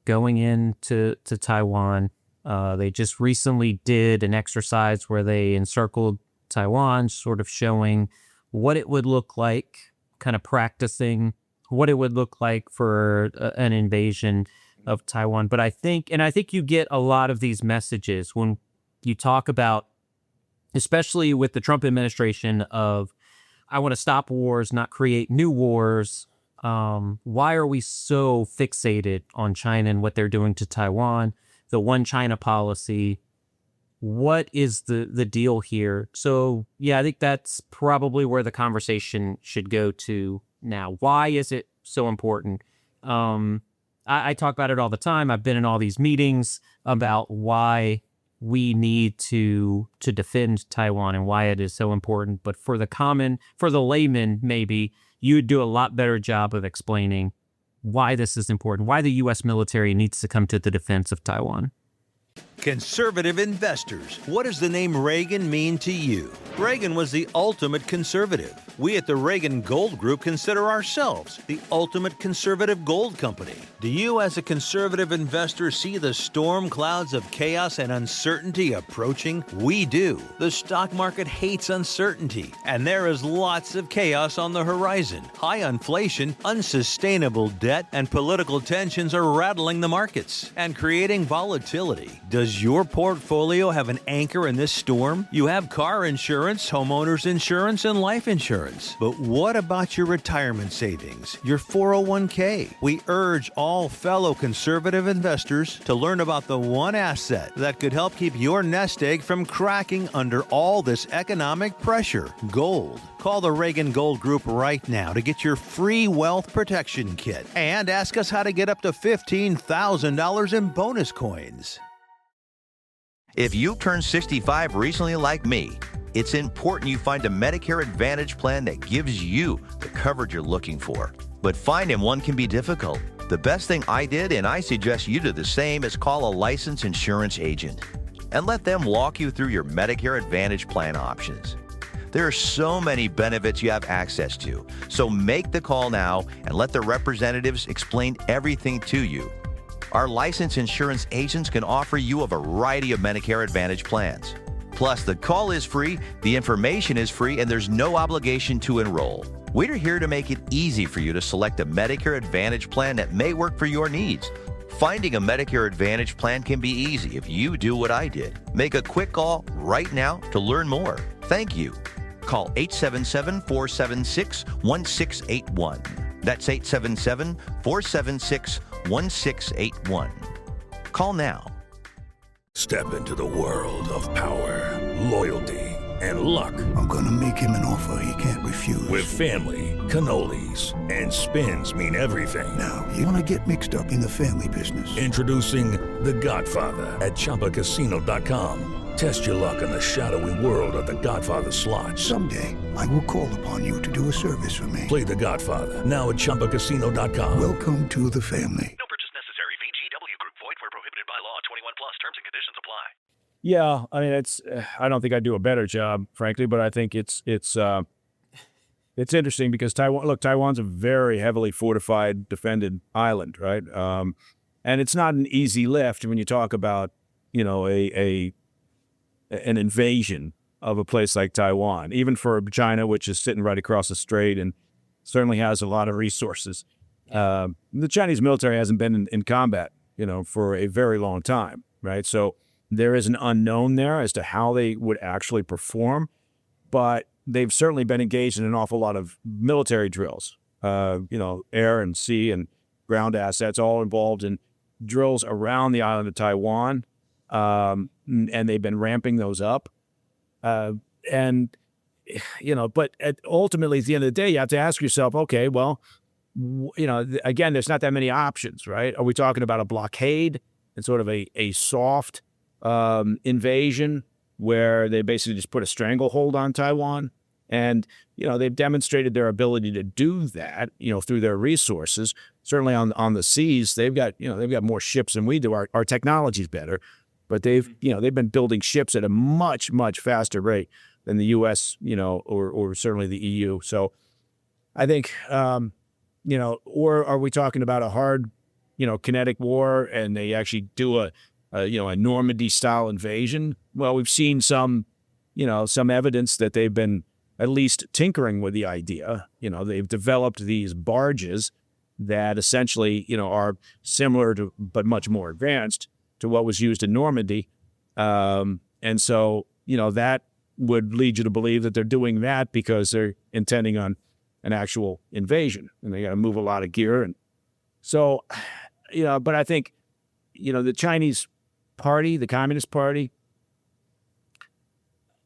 Speaker 6: going into Taiwan. They just recently did an exercise where they encircled Taiwan, sort of showing what it would look like, kind of practicing what it would look like for an invasion of Taiwan. But I think you get a lot of these messages when you talk about, especially with the Trump administration, of I want to stop wars, not create new wars. Why are we so fixated on China and what they're doing to Taiwan? The one China policy. What is the deal here? So, yeah, I think that's probably where the conversation should go to now. Why is it so important? I talk about it all the time. I've been in all these meetings about why we need to defend Taiwan and why it is so important. But for the layman, maybe you'd do a lot better job of explaining why this is important, why the U.S. military needs to come to the defense of Taiwan.
Speaker 7: Conservative investors. What does the name Reagan mean to you? Reagan was the ultimate conservative. We at the Reagan Gold Group consider ourselves the ultimate conservative gold company. Do you as a conservative investor see the storm clouds of chaos and uncertainty approaching? We do. The stock market hates uncertainty, and there is lots of chaos on the horizon. High inflation, unsustainable debt, and political tensions are rattling the markets and creating volatility. Does your portfolio have an anchor in this storm? You have car insurance, homeowners insurance, and life insurance. But what about your retirement savings, your 401k? We urge all fellow conservative investors to learn about the one asset that could help keep your nest egg from cracking under all this economic pressure: gold. Call the Reagan Gold Group right now to get your free wealth protection kit and ask us how to get up to $15,000 in bonus coins.
Speaker 8: If you turned 65 recently like me, it's important you find a Medicare Advantage plan that gives you the coverage you're looking for. But finding one can be difficult. The best thing I did, and I suggest you do the same, is call a licensed insurance agent and let them walk you through your Medicare Advantage plan options. There are so many benefits you have access to, so make the call now and let the representatives explain everything to you. Our licensed insurance agents can offer you a variety of Medicare Advantage plans. Plus, the call is free, the information is free, and there's no obligation to enroll. We're here to make it easy for you to select a Medicare Advantage plan that may work for your needs. Finding a Medicare Advantage plan can be easy if you do what I did. Make a quick call right now to learn more. Thank you. Call 877-476-1681. That's 877-476-1681. Call now.
Speaker 9: Step into the world of power, loyalty, and luck.
Speaker 10: I'm gonna make him an offer he can't refuse.
Speaker 9: With family, cannolis, and spins mean everything.
Speaker 10: Now, you wanna get mixed up in the family business.
Speaker 9: Introducing The Godfather at ChumbaCasino.com. Test your luck in the shadowy world of The Godfather slot.
Speaker 10: Someday, I will call upon you to do a service for me.
Speaker 9: Play The Godfather now at ChumbaCasino.com.
Speaker 10: Welcome to the family.
Speaker 2: No purchase necessary. VGW Group. Void where prohibited by law. 21 plus. Terms and conditions apply.
Speaker 5: Yeah, I mean, I don't think I'd do a better job, frankly, but I think it's interesting because Taiwan's a very heavily fortified, defended island, right? And it's not an easy lift when you talk about, an invasion of a place like Taiwan, even for China, which is sitting right across the strait and certainly has a lot of resources. The Chinese military hasn't been in combat, for a very long time, right? So there is an unknown there as to how they would actually perform, but they've certainly been engaged in an awful lot of military drills, air and sea and ground assets, all involved in drills around the island of Taiwan. And they've been ramping those up. But ultimately, at the end of the day, you have to ask yourself, okay, well, again, there's not that many options, right? Are we talking about a blockade and sort of a soft invasion where they basically just put a stranglehold on Taiwan? And, they've demonstrated their ability to do that, through their resources. Certainly on the seas, they've got more ships than we do. Our technology's better. But they've been building ships at a much, much faster rate than the U.S., or certainly the EU. So I think, or are we talking about a hard, kinetic war and they actually do a Normandy-style invasion? Well, we've seen some evidence that they've been at least tinkering with the idea. They've developed these barges that essentially, are similar to, but much more advanced to what was used in Normandy. And so, that would lead you to believe that they're doing that because they're intending on an actual invasion and they got to move a lot of gear. And so, but I think, the Chinese party, the Communist Party,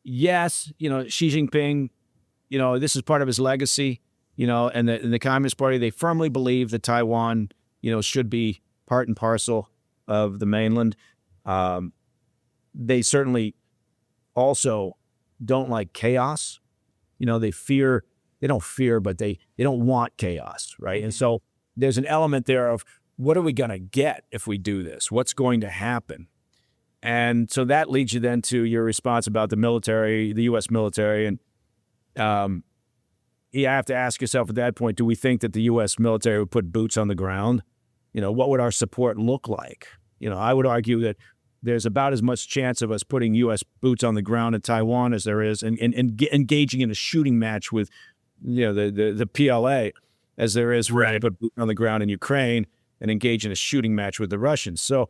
Speaker 5: yes, Xi Jinping, this is part of his legacy, and the Communist Party, they firmly believe that Taiwan, should be part and parcel of the mainland. They certainly also don't like chaos. They don't fear, but they don't want chaos, right? And so there's an element there of what are we going to get if we do this? What's going to happen? And so that leads you then to your response about the military, the U.S. military. And you have to ask yourself at that point, do we think that the U.S. military would put boots on the ground? What would our support look like? I would argue that there's about as much chance of us putting U.S. boots on the ground in Taiwan as there is and engaging in a shooting match with, the PLA as there is for put boots on the ground in Ukraine and engage in a shooting match with the Russians. So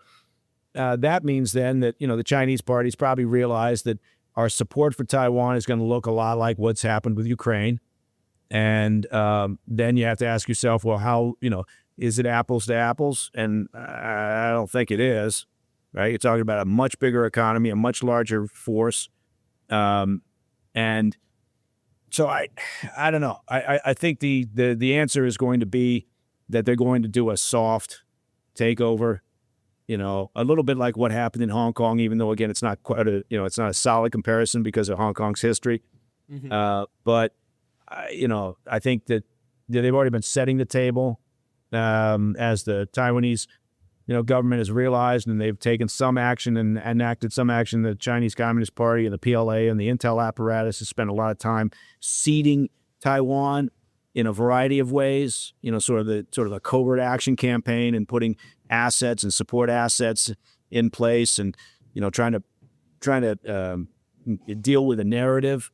Speaker 5: that means then that, the Chinese parties probably realize that our support for Taiwan is going to look a lot like what's happened with Ukraine. And then you have to ask yourself, well, how, is it apples to apples? And I don't think it is, right? You're talking about a much bigger economy, a much larger force. And so I don't know. I think the answer is going to be that they're going to do a soft takeover, a little bit like what happened in Hong Kong, even though, again, it's not quite it's not a solid comparison because of Hong Kong's history. Mm-hmm. But, I think that they've already been setting the table. As the Taiwanese, government has realized, and they've taken some action and enacted some action. The Chinese Communist Party and the PLA and the intel apparatus has spent a lot of time seeding Taiwan in a variety of ways. Sort of a covert action campaign and putting assets and support assets in place, and trying to deal with a narrative.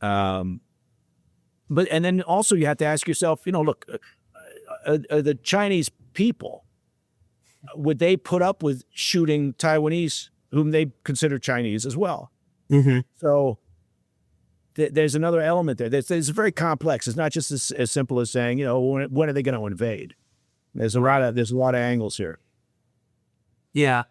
Speaker 5: But then also you have to ask yourself, look. The Chinese people, would they put up with shooting Taiwanese whom they consider Chinese as well? Mm-hmm. So there's another element there. It's very complex. It's not just as simple as saying, when are they going to invade? There's a lot of angles here.
Speaker 6: Yeah.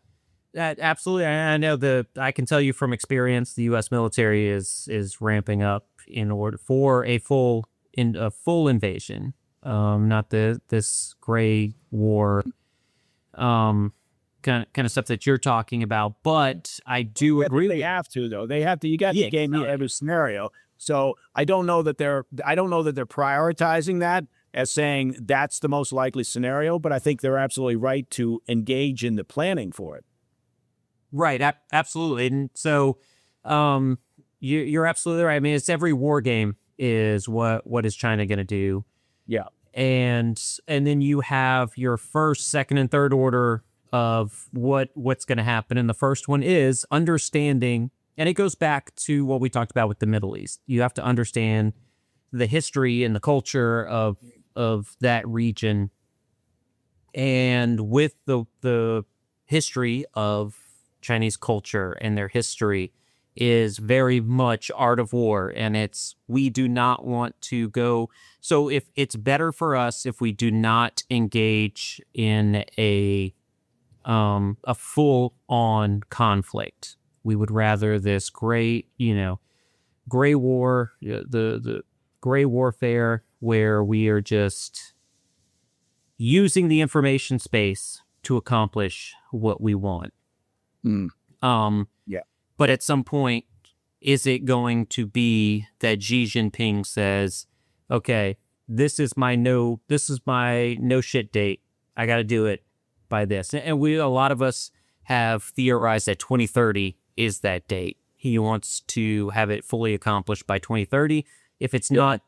Speaker 6: Absolutely. I know I can tell you from experience, the U.S. military is ramping up in order for a full invasion, not this gray war, kind of stuff that you're talking about. But I do agree.
Speaker 5: They have to, though. They have to. You got to game every scenario. So I don't know that they're prioritizing that as saying that's the most likely scenario. But I think they're absolutely right to engage in the planning for it.
Speaker 6: Right, absolutely. And so you're absolutely right. I mean, it's every war game is what is China going to do.
Speaker 5: Yeah.
Speaker 6: And then you have your first, second, and third order of what's going to happen. And the first one is understanding, and it goes back to what we talked about with the Middle East. You have to understand the history and the culture of that region. And with the history of Chinese culture and their history is very much art of war, and we do not want to go. So if it's better for us if we do not engage in a full-on conflict, we would rather this gray war, the gray warfare, where we are just using the information space to accomplish what we want.
Speaker 5: Yeah.
Speaker 6: But at some point, is it going to be that Xi Jinping says, okay, this is my no shit date. I got to do it by this. And a lot of us have theorized that 2030 is that date. He wants to have it fully accomplished by 2030. If it's not,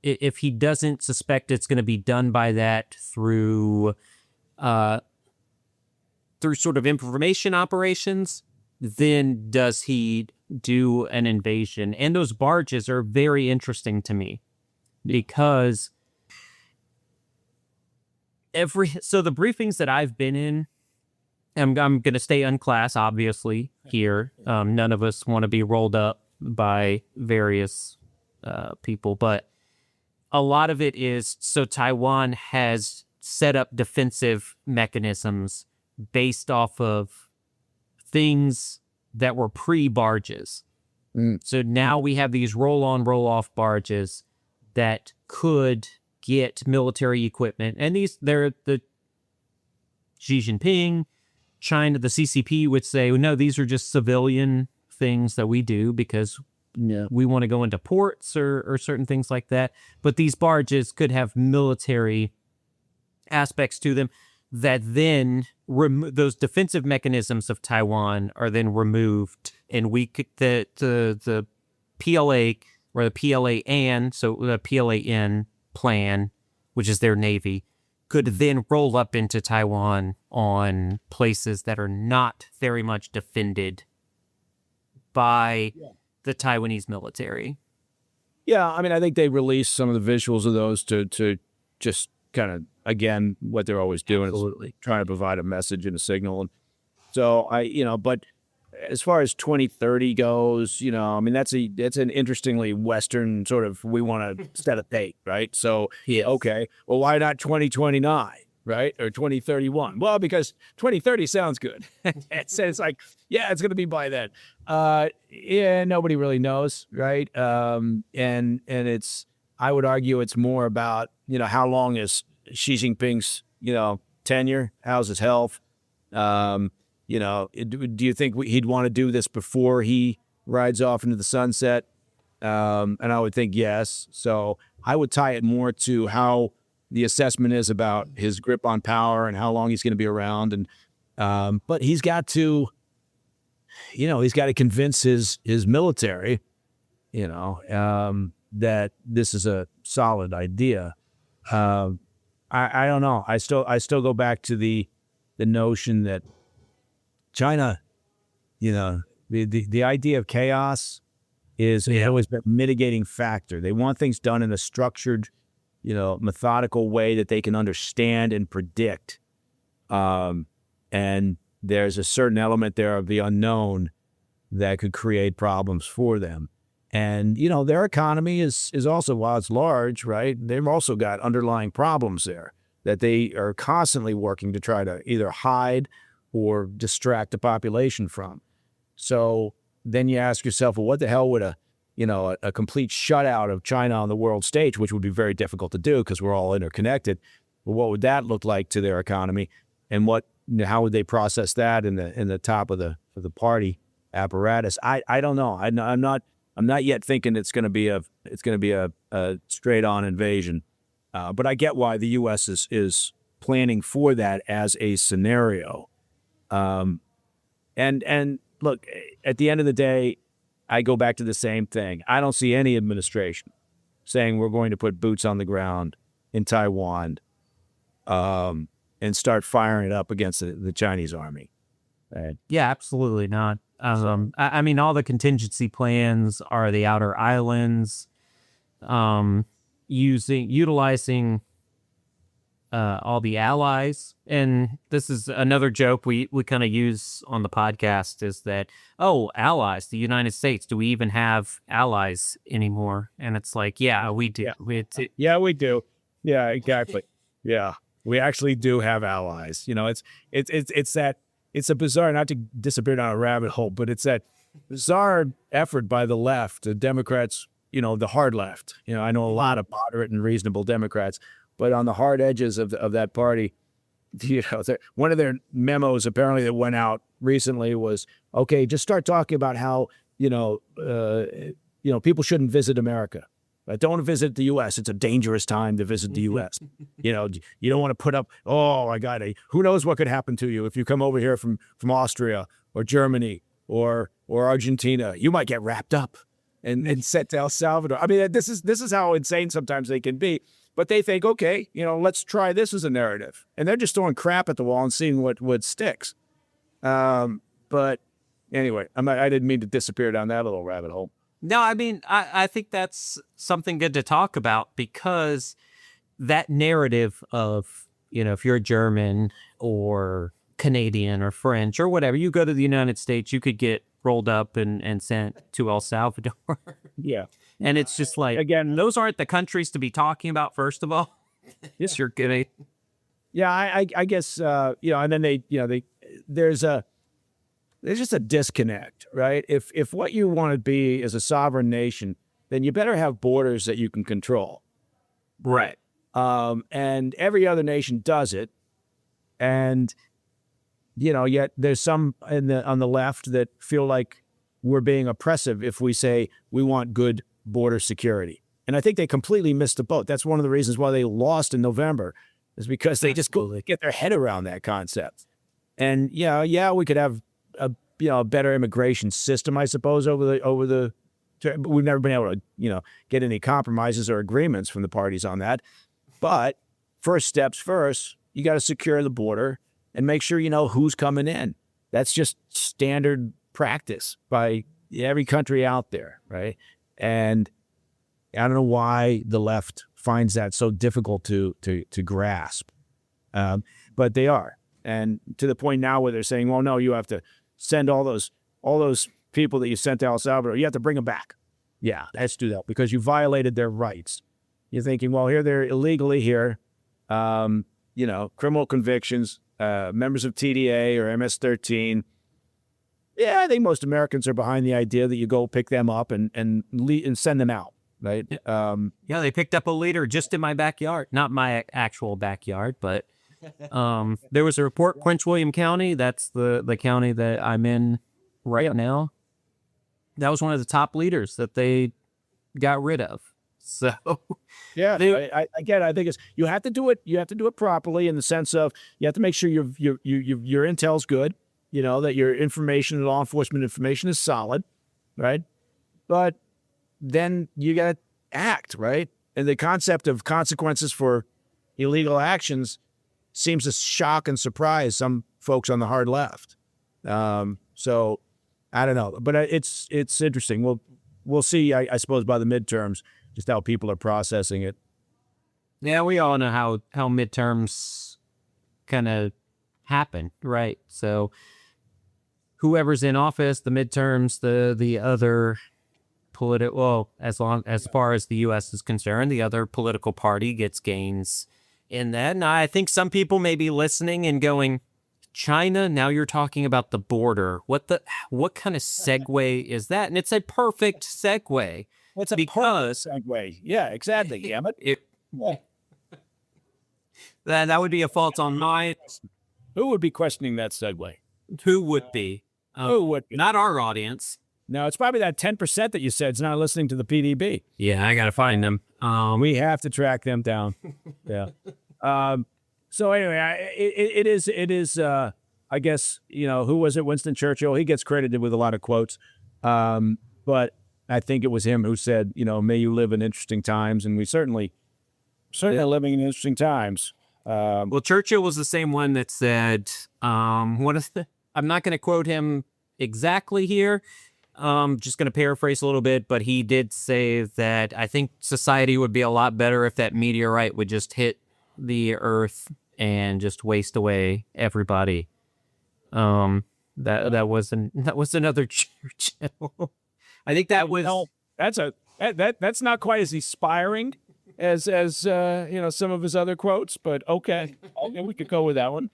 Speaker 6: if he doesn't suspect it's going to be done by that through sort of information operations, then does he do an invasion? And those barges are very interesting to me because so the briefings that I've been in, I'm going to stay unclass, obviously, here. None of us want to be rolled up by various people, but a lot of it is, so Taiwan has set up defensive mechanisms based off of things that were pre-barges. So now we have these roll-on, roll-off barges that could get military equipment. And they're the Xi Jinping, China, the CCP would say, no, these are just civilian things that we do because we want to go into ports or certain things like that. But these barges could have military aspects to them that then those defensive mechanisms of Taiwan are then removed, and we could the PLA or the PLAN, so the PLAN plan, which is their navy, could then roll up into Taiwan on places that are not very much defended by the Taiwanese military.
Speaker 5: Yeah, I mean, I think they released some of the visuals of those to just kind of, again, what they're always doing is trying to provide a message and a signal. And so but as far as 2030 goes, I mean, that's an interestingly Western sort of, we want to set a date, right? So, okay, well, why not 2029, right? Or 2031? Well, because 2030 sounds good. It's like, yeah, it's going to be by then. Nobody really knows, right? And it's, I would argue it's more about, how long is Xi Jinping's, tenure? How's his health? Do you think he'd want to do this before he rides off into the sunset? And I would think yes. So I would tie it more to how the assessment is about his grip on power and how long he's going to be around. And but he's got to, he's got to convince his military, that this is a solid idea. I don't know. I still go back to the notion that China, the idea of chaos is always been a mitigating factor. They want things done in a structured, methodical way that they can understand and predict. And there's a certain element there of the unknown that could create problems for them. And, their economy is also, while it's large, right, they've also got underlying problems there that they are constantly working to try to either hide or distract the population from. So then you ask yourself, well, what the hell would a complete shutout of China on the world stage, which would be very difficult to do because we're all interconnected. Well, what would that look like to their economy, and how would they process that in the top of the party apparatus? I don't know. I'm not yet thinking it's going to be a straight on invasion, but I get why the U.S. is planning for that as a scenario. And look, at the end of the day, I go back to the same thing. I don't see any administration saying we're going to put boots on the ground in Taiwan and start firing it up against the Chinese army. Right?
Speaker 6: Yeah, absolutely not. I mean, all the contingency plans are the outer islands, utilizing all the allies. And this is another joke we kind of use on the podcast, is that, allies, the United States, do we even have allies anymore? And it's like, yeah, we do.
Speaker 5: Yeah, we do. Yeah, exactly. Yeah, we actually do have allies. It's a bizarre, not to disappear down a rabbit hole, but it's that bizarre effort by the left, the Democrats, the hard left. I know a lot of moderate and reasonable Democrats, but on the hard edges of that party, one of their memos apparently that went out recently was, okay, just start talking about how people shouldn't visit America. Don't visit the U.S. It's a dangerous time to visit the U.S. You don't want to put up, who knows what could happen to you if you come over here from Austria or Germany or Argentina. You might get wrapped up and sent to El Salvador. I mean, this is how insane sometimes they can be. But they think, okay, let's try this as a narrative. And they're just throwing crap at the wall and seeing what sticks. But anyway, I didn't mean to disappear down that little rabbit hole.
Speaker 6: No, I mean, I think that's something good to talk about, because that narrative of, if you're a German or Canadian or French or whatever, you go to the United States, you could get rolled up and sent to El Salvador.
Speaker 5: Yeah.
Speaker 6: And it's just like, again, those aren't the countries to be talking about, first of all. Yes, you're kidding.
Speaker 5: Yeah, I guess, and then there's just a disconnect, right? If what you want to be is a sovereign nation, then you better have borders that you can control.
Speaker 6: Right.
Speaker 5: And every other nation does it. And, yet there's some on the left that feel like we're being oppressive if we say we want good border security. And I think they completely missed the boat. That's one of the reasons why they lost in November, is because they just get their head around that concept. And we could have a better immigration system, I suppose, over the but we've never been able to, get any compromises or agreements from the parties on that. But first steps first, you got to secure the border and make sure you know who's coming in. That's just standard practice by every country out there, right? And I don't know why the left finds that so difficult to grasp, but they are. And to the point now where they're saying, well, no, you have to send all those people that you sent to El Salvador, you have to bring them back. Yeah, let's do that because you violated their rights. You're thinking, well, here they're illegally here, criminal convictions, members of TDA or MS-13. Yeah, I think most Americans are behind the idea that you go pick them up and send them out, right?
Speaker 6: Yeah, they picked up a leader just in my backyard. Not my actual backyard, but there was a report, Prince William County, that's the county that I'm in right now. That was one of the top leaders that they got rid of. So
Speaker 5: yeah, I think it's you have to do it properly in the sense of you have to make sure your intel's good, that your information, law enforcement information is solid, right? But then you got to act, right? And the concept of consequences for illegal actions seems to shock and surprise some folks on the hard left. So I don't know, but it's interesting. We'll see, I suppose, by the midterms, just how people are processing it.
Speaker 6: Yeah, we all know how midterms kind of happen, right? So whoever's in office, the midterms, the other political, as far as the U.S. is concerned, the other political party gets gains in that. And I think some people may be listening and going, China, now you're talking about the border. What kind of segue is that? And it's a perfect segue.
Speaker 5: It's a
Speaker 6: because
Speaker 5: perfect segue. Yeah, exactly. Damn it. Yeah.
Speaker 6: That would be a fault on my.
Speaker 5: Who would be questioning that segue?
Speaker 6: Who would be?
Speaker 5: Who would be?
Speaker 6: Not our audience.
Speaker 5: No, it's probably that 10% that you said is not listening to the PDB.
Speaker 6: Yeah, I gotta find them.
Speaker 5: We have to track them down. Yeah. So anyway, it is. I guess, who was it? Winston Churchill. He gets credited with a lot of quotes, but I think it was him who said, "May you live in interesting times," and we certainly are living in interesting times.
Speaker 6: Well, Churchill was the same one that said, I'm not going to quote him exactly here. Just going to paraphrase a little bit, but he did say that I think society would be a lot better if that meteorite would just hit the earth and just waste away everybody. That was another Churchill. I think that was.
Speaker 5: No, that's not quite as inspiring as some of his other quotes, but okay, we could go with that one.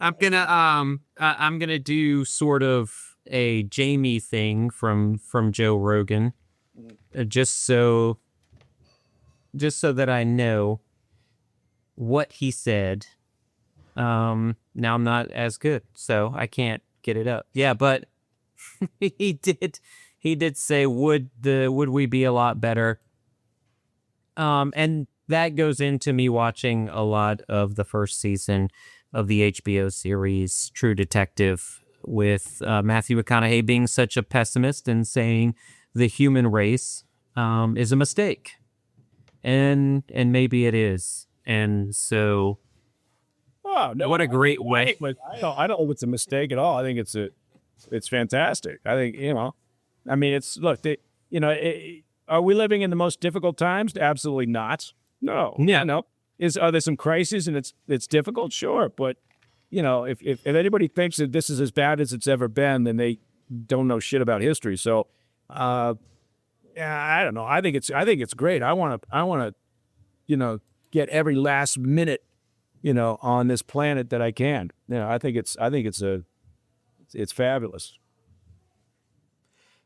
Speaker 6: I'm gonna do sort of a Jamie thing from Joe Rogan, just so that I know what he said. Now I'm not as good, so I can't get it up. Yeah, but he did say, would we be a lot better? And that goes into me watching a lot of the first season of the HBO series True Detective, with Matthew McConaughey being such a pessimist and saying the human race is a mistake, and maybe it is. And so,
Speaker 5: oh no,
Speaker 6: what a great way!
Speaker 5: I don't know if it's a mistake at all. I think it's fantastic. I think I mean, are we living in the most difficult times? Absolutely not. No.
Speaker 6: Yeah.
Speaker 5: No. Are there some crises and it's difficult? Sure, but if anybody thinks that this is as bad as it's ever been, then they don't know shit about history. So, I don't know. I think it's great. I want to get every last minute on this planet that I can. I think it's fabulous.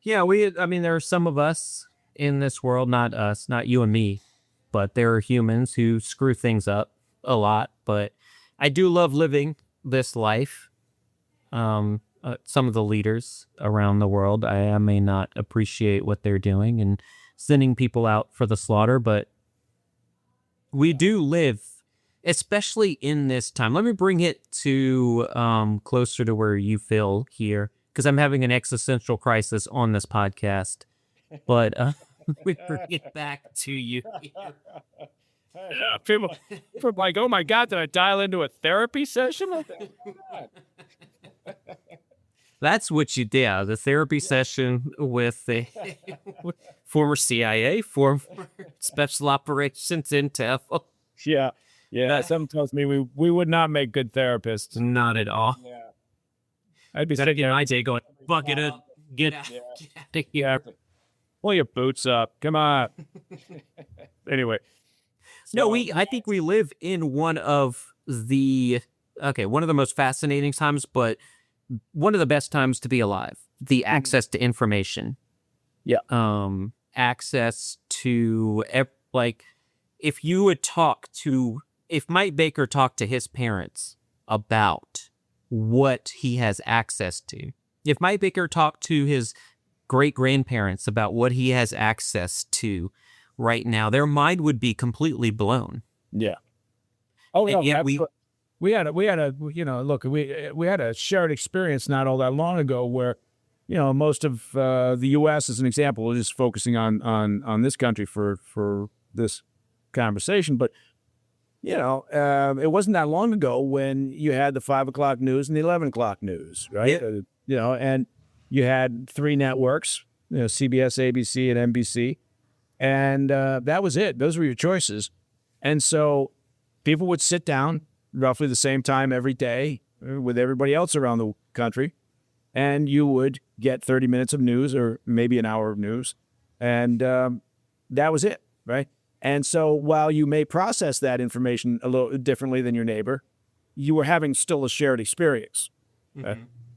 Speaker 6: Yeah, there are some of us in this world, not us, not you and me, but there are humans who screw things up a lot. But I do love living this life. Some of the leaders around the world, I may not appreciate what they're doing and sending people out for the slaughter, but we do live, especially in this time. Let me bring it to closer to where you feel here, because I'm having an existential crisis on this podcast. But we bring it back to you.
Speaker 5: Yeah, people are like, "Oh my God, did I dial into a therapy session?"
Speaker 6: That's what you did. The therapy session with the former CIA, former Special Operations Intel.
Speaker 5: Yeah. Someone tells me we would not make good therapists.
Speaker 6: Not at all.
Speaker 5: Yeah. I'd be
Speaker 6: sitting my day going, "Fuck it up, get out of here."
Speaker 5: Pull your boots up. Come on. Anyway.
Speaker 6: No, I think we live in one of the most fascinating times, but one of the best times to be alive. The access to information.
Speaker 5: Yeah.
Speaker 6: Access to, if Mike Baker talked to his parents about what he has access to, if Mike Baker talked to his great-grandparents about what he has access to right now, their mind would be completely blown.
Speaker 5: Yeah. Oh, no,
Speaker 6: yeah.
Speaker 5: We had a shared experience not all that long ago where, most of the U.S. as an example, we're just focusing on this country for this conversation, but it wasn't that long ago when you had the 5 o'clock news and the 11 o'clock news, right?
Speaker 6: Yeah.
Speaker 5: And you had 3 networks, CBS, ABC, and NBC, and that was it. Those were your choices. And so people would sit down roughly the same time every day with everybody else around the country, and you would get 30 minutes of news or maybe an hour of news, and that was it, right? And so while you may process that information a little differently than your neighbor, you were having still a shared experience.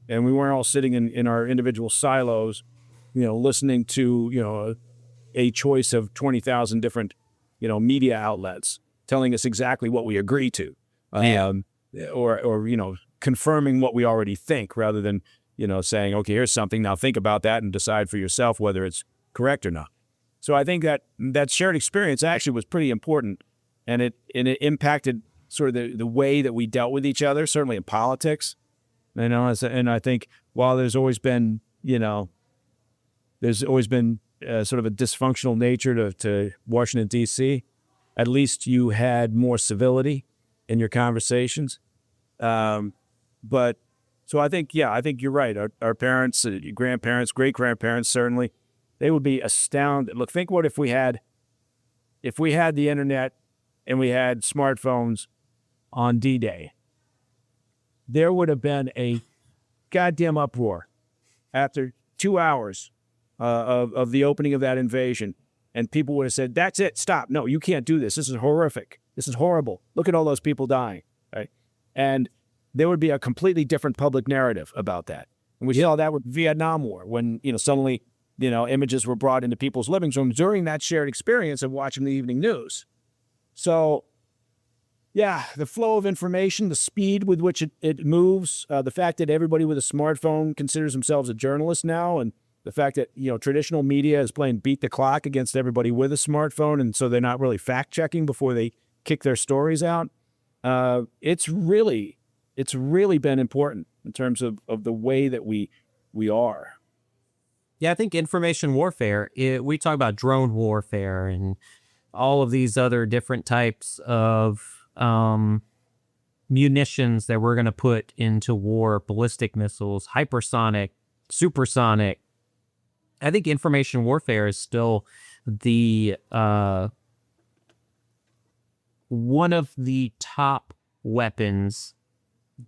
Speaker 5: And we weren't all sitting in our individual silos, listening to, a choice of 20,000 different, media outlets telling us exactly what we agree to, or confirming what we already think rather than, saying, okay, here's something, now think about that and decide for yourself whether it's correct or not. So I think that shared experience actually was pretty important, and it impacted sort of the way that we dealt with each other, certainly in politics. And I think while there's always been sort of a dysfunctional nature to Washington, D.C., at least you had more civility in your conversations. But so I think you're right. Our parents, grandparents, great-grandparents, certainly, they would be astounded. Look, think what if we had the internet and we had smartphones on D-Day. There would have been a goddamn uproar after 2 hours of the opening of that invasion. And people would have said, that's it, stop. No, you can't do this. This is horrific. This is horrible. Look at all those people dying, right? And there would be a completely different public narrative about that. And we saw that with Vietnam War when, suddenly, images were brought into people's living rooms during that shared experience of watching the evening news. So, yeah, the flow of information, the speed with which it moves, the fact that everybody with a smartphone considers themselves a journalist now, and the fact that, traditional media is playing beat the clock against everybody with a smartphone, and so they're not really fact-checking before they kick their stories out. It's really been important in terms of the way that we are.
Speaker 6: Yeah, I think information warfare, we talk about drone warfare and all of these other different types of munitions that we're going to put into war, ballistic missiles, hypersonic, supersonic. I think information warfare is still the one of the top weapons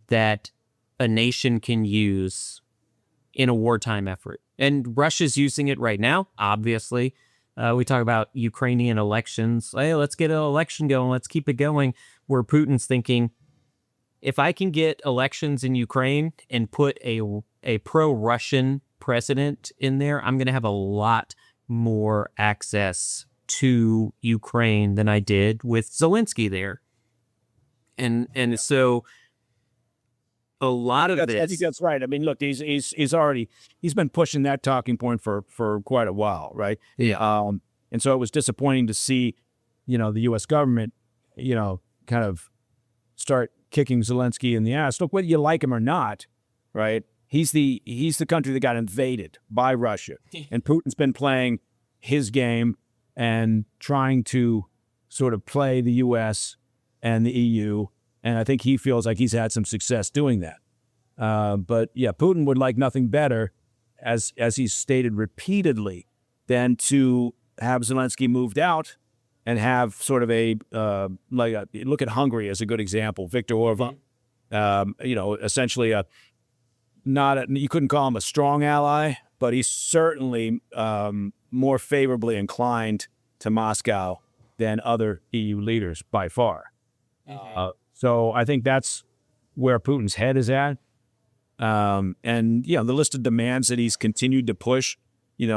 Speaker 6: that a nation can use in a wartime effort. And Russia's using it right now, obviously. We talk about Ukrainian elections. Hey, let's get an election going. Let's keep it going. Where Putin's thinking, if I can get elections in Ukraine and put a pro-Russian president in there, I'm going to have a lot more access to Ukraine than I did with Zelensky there. And so a lot of this.
Speaker 5: I think that's right. I mean, look, he's been pushing that talking point for quite a while, right?
Speaker 6: Yeah.
Speaker 5: And so it was disappointing to see, the U.S. government, kind of start kicking Zelensky in the ass. Look, whether you like him or not, right? He's the country that got invaded by Russia, and Putin's been playing his game and trying to sort of play the U.S. and the EU. And I think he feels like he's had some success doing that. But yeah, Putin would like nothing better, as he's stated repeatedly, than to have Zelensky moved out and have sort of look at Hungary as a good example. Viktor Orban, essentially you couldn't call him a strong ally, but he's certainly more favorably inclined to Moscow than other EU leaders by far. So I think that's where Putin's head is at. And, the list of demands that he's continued to push,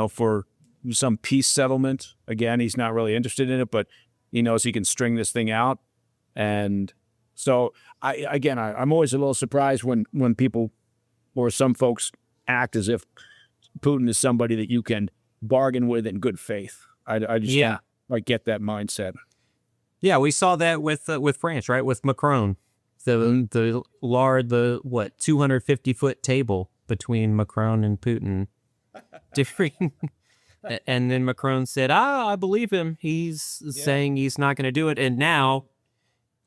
Speaker 5: for some peace settlement. Again, he's not really interested in it, but he knows he can string this thing out. And so, I'm always a little surprised when people or some folks act as if Putin is somebody that you can bargain with in good faith. I just don't quite get that mindset.
Speaker 6: Yeah, we saw that with France, right? With Macron, the 250-foot table between Macron and Putin, and then Macron said, "I believe him. He's saying he's not going to do it." And now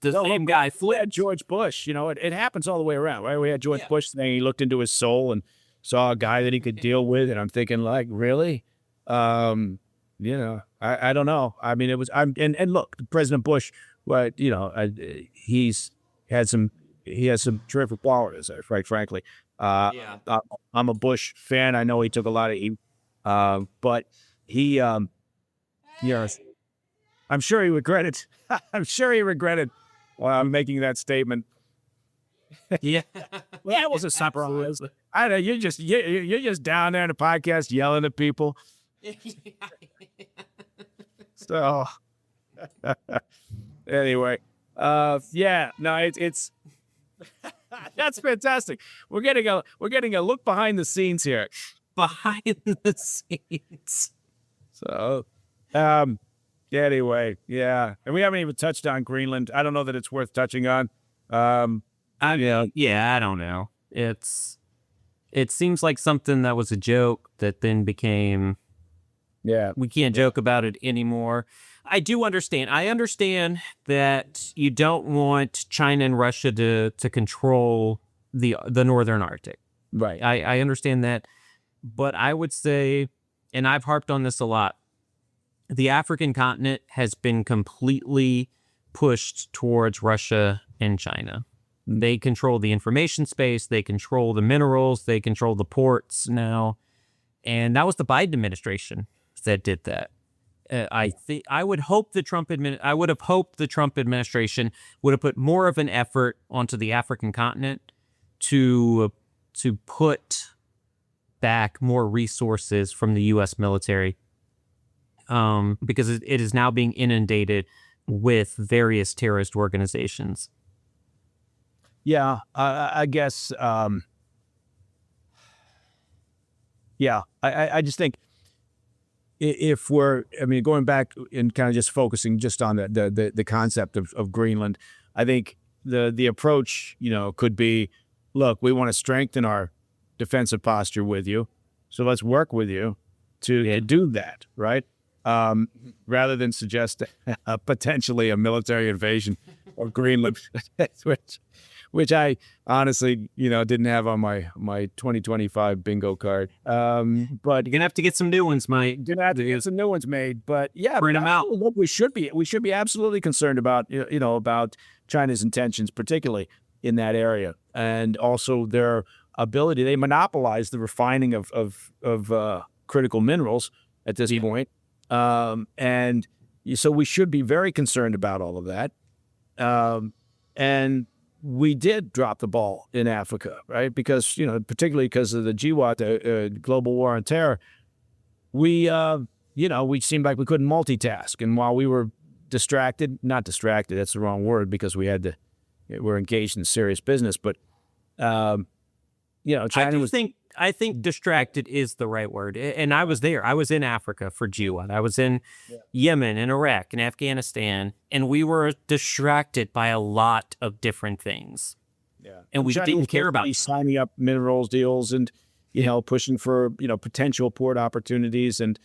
Speaker 6: the same guy flipped.
Speaker 5: George Bush, it happens all the way around, right? We had George Bush saying he looked into his soul and saw a guy that he could deal with, and I'm thinking, like, really? I don't know. I mean, and look, President Bush, he has some terrific qualities, right? Frankly, I'm a Bush fan. I know he took a lot of heat, but he, I'm sure he regretted. I'm sure he regretted making that statement.
Speaker 6: Yeah.
Speaker 5: Well, that was a surprise. I know you're just down there in the podcast yelling at people. So anyway, it's that's fantastic. We're getting a look behind the scenes here.
Speaker 6: Behind the scenes.
Speaker 5: So, anyway, yeah, and we haven't even touched on Greenland. I don't know that it's worth touching on.
Speaker 6: I don't know. It seems like something that was a joke that then became, we can't joke about it anymore. I do understand. I understand that you don't want China and Russia to control the northern Arctic.
Speaker 5: Right.
Speaker 6: I understand that. But I would say, and I've harped on this a lot, the African continent has been completely pushed towards Russia and China. They control the information space. They control the minerals. They control the ports now. And that was the Biden administration that did that. I would hope the Trump administration would have put more of an effort onto the African continent to put back more resources from the U.S. military, because it is now being inundated with various terrorist organizations.
Speaker 5: Yeah, I guess. I just think if going back and kind of just focusing just on the concept of Greenland, I think the approach, could be, look, we want to strengthen our defensive posture with you, so let's work with you to do that, right? Rather than suggest potentially a military invasion of Greenland, which I honestly, didn't have on my 2025 bingo card. But
Speaker 6: you're gonna have to get some new ones, Mike.
Speaker 5: Gonna have to get some new ones made. But yeah,
Speaker 6: print them out.
Speaker 5: Look, we should be absolutely concerned about about China's intentions, particularly in that area, and also their ability. They monopolize the refining of critical minerals at this point, and so we should be very concerned about all of that. And we did drop the ball in Africa, right? Because, particularly because of the GWAT, Global War on Terror, we seemed like we couldn't multitask. And while we were not distracted, that's the wrong word, because we're engaged in serious business. But, China
Speaker 6: I think distracted is the right word. And I was there. I was in Africa for GWAT. I was in Yemen and Iraq and Afghanistan, and we were distracted by a lot of different things.
Speaker 5: Yeah.
Speaker 6: And we didn't care about
Speaker 5: signing up minerals deals and, pushing for, potential port opportunities. And,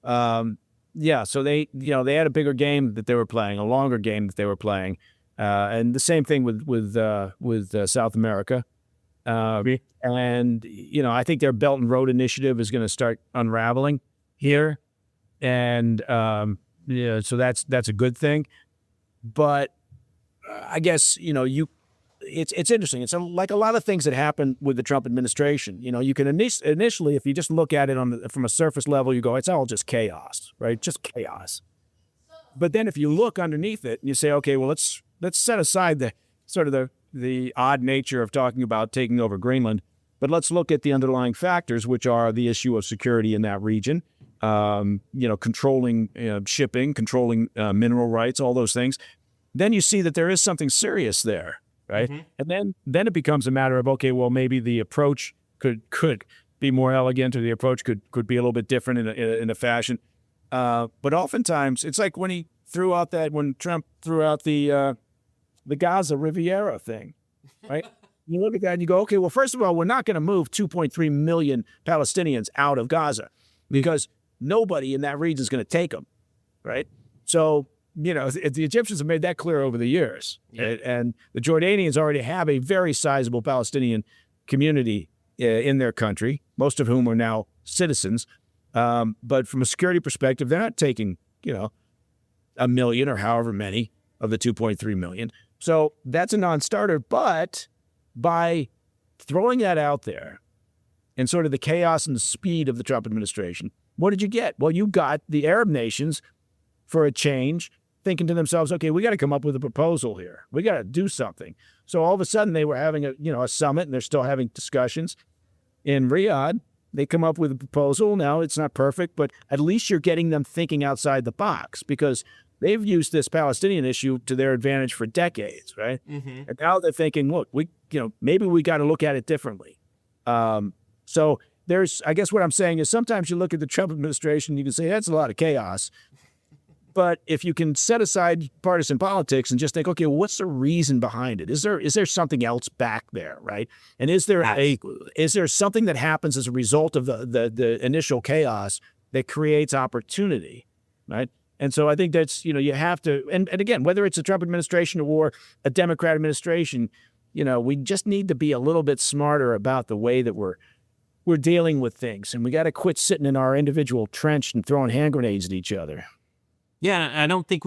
Speaker 5: so they had a bigger game that they were playing, a longer game that they were playing. And the same thing with South America. And, I think their Belt and Road Initiative is going to start unraveling here. And, so that's a good thing. But I guess, it's interesting. It's like a lot of things that happen with the Trump administration. You can initially, if you just look at it from a surface level, you go, it's all just chaos, right? Just chaos. But then if you look underneath it and you say, okay, well, let's set aside the odd nature of talking about taking over Greenland, but let's look at the underlying factors, which are the issue of security in that region, controlling shipping, controlling mineral rights, all those things. Then you see that there is something serious there, right? Mm-hmm. And then it becomes a matter of, okay, well, maybe the approach could be more elegant, or the approach could be a little bit different in a fashion. But oftentimes, it's like when Trump threw out the Gaza Riviera thing, right? You look at that and you go, okay, well, first of all, we're not going to move 2.3 million Palestinians out of Gaza because nobody in that region is going to take them, right? So, the Egyptians have made that clear over the years. Yeah. And the Jordanians already have a very sizable Palestinian community in their country, most of whom are now citizens. But from a security perspective, they're not taking, 1 million or however many of the 2.3 million. So that's a non-starter. But by throwing that out there and sort of the chaos and the speed of the Trump administration, what did you get? Well, you got the Arab nations, for a change, thinking to themselves, okay, we got to come up with a proposal here. We got to do something. So all of a sudden they were having a summit, and they're still having discussions in Riyadh. They come up with a proposal. Now it's not perfect, but at least you're getting them thinking outside the box, because they've used this Palestinian issue to their advantage for decades, right? Mm-hmm. And now they're thinking, look, maybe we got to look at it differently. So I guess what I'm saying is sometimes you look at the Trump administration, you can say that's a lot of chaos. But if you can set aside partisan politics and just think, okay, what's the reason behind it? Is there something else back there, right? And is there something that happens as a result of the initial chaos that creates opportunity, right? And so I think that's, you have to, and again, whether it's a Trump administration or a Democrat administration, we just need to be a little bit smarter about the way that we're dealing with things. And we got to quit sitting in our individual trench and throwing hand grenades at each other.
Speaker 6: Yeah, I don't think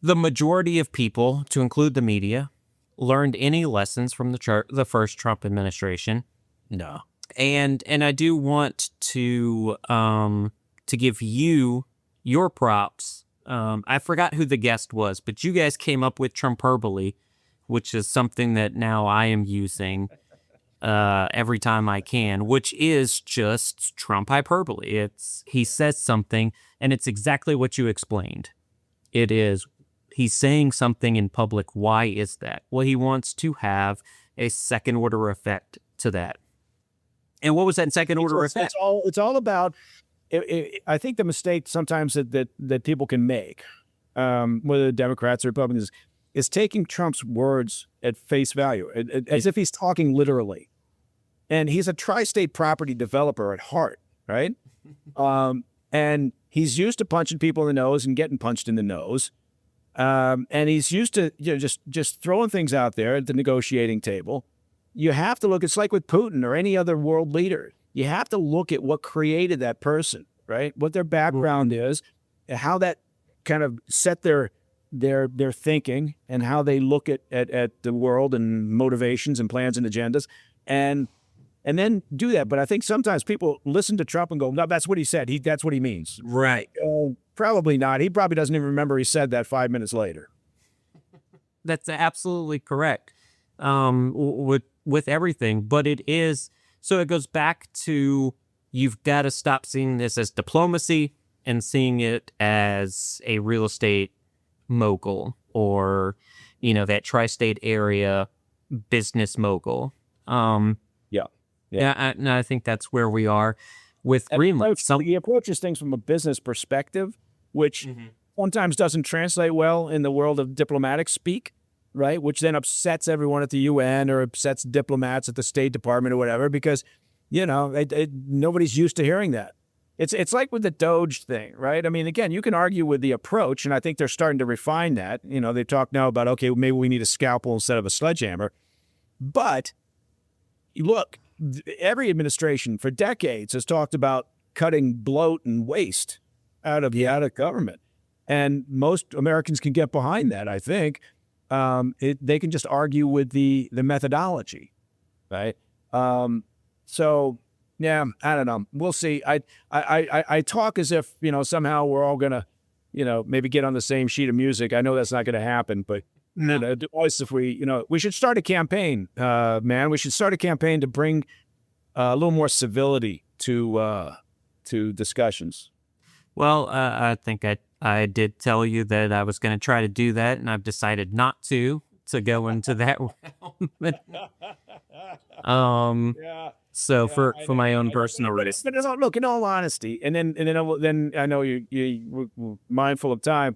Speaker 6: the majority of people, to include the media, learned any lessons from the first Trump administration.
Speaker 5: No.
Speaker 6: And I do want to give you your props. I forgot who the guest was, but you guys came up with Trumperboly, which is something that now I am using every time I can, which is just Trump hyperbole. He says something, and it's exactly what you explained. It is, he's saying something in public. Why is that? Well, he wants to have a second-order effect to that. And what was that second-order effect?
Speaker 5: It's all about. I think the mistake sometimes that people can make, whether Democrats or Republicans, is taking Trump's words at face value, as if he's talking literally. And he's a tri-state property developer at heart, right? And he's used to punching people in the nose and getting punched in the nose. And he's used to just throwing things out there at the negotiating table. You have to look, it's like with Putin or any other world leader. You have to look at what created that person, right? What their background is, how that kind of set their thinking and how they look at the world and motivations and plans and agendas, and then do that. But I think sometimes people listen to Trump and go, no, that's what he said. That's what he means.
Speaker 6: Right.
Speaker 5: Probably not. He probably doesn't even remember he said that 5 minutes later.
Speaker 6: That's absolutely correct. With everything. But it is, so it goes back to, you've got to stop seeing this as diplomacy and seeing it as a real estate mogul or, that tri-state area business mogul. Yeah, I think that's where we are with Greenland.
Speaker 5: He approaches things from a business perspective, which sometimes doesn't translate well in the world of diplomatic speak, right? Which then upsets everyone at the UN or upsets diplomats at the State Department or whatever, because, nobody's used to hearing that. It's like with the Doge thing, right? I mean, again, you can argue with the approach, and I think they're starting to refine that. They talk now about, okay, maybe we need a scalpel instead of a sledgehammer. But look, every administration for decades has talked about cutting bloat and waste out of government. And most Americans can get behind that, I think. They can just argue with the methodology, right? So, yeah, I don't know. We'll see. I talk as if, somehow we're all going to, maybe get on the same sheet of music. I know that's not going to happen, but always if we should start a campaign, man. We should start a campaign to bring a little more civility to discussions.
Speaker 6: Well, I think I did tell you that I was going to try to do that, and I've decided not to go into that realm. So for my own personal risk.
Speaker 5: But look, in all honesty, and then I know you're mindful of time,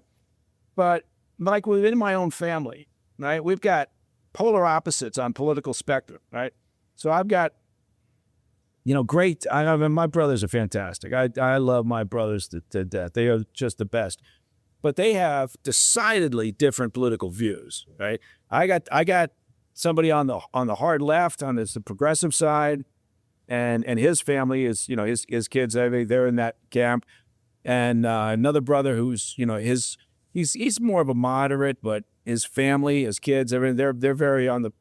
Speaker 5: but like within my own family, right? We've got polar opposites on political spectrum, right? So I've got, great. My brothers are fantastic. I love my brothers to death. They are just the best, but they have decidedly different political views, right? I got somebody on the hard left, on the progressive side, and his family is, his kids, they're in that camp, and another brother who's, he's more of a moderate, but his family, his kids, they're very on the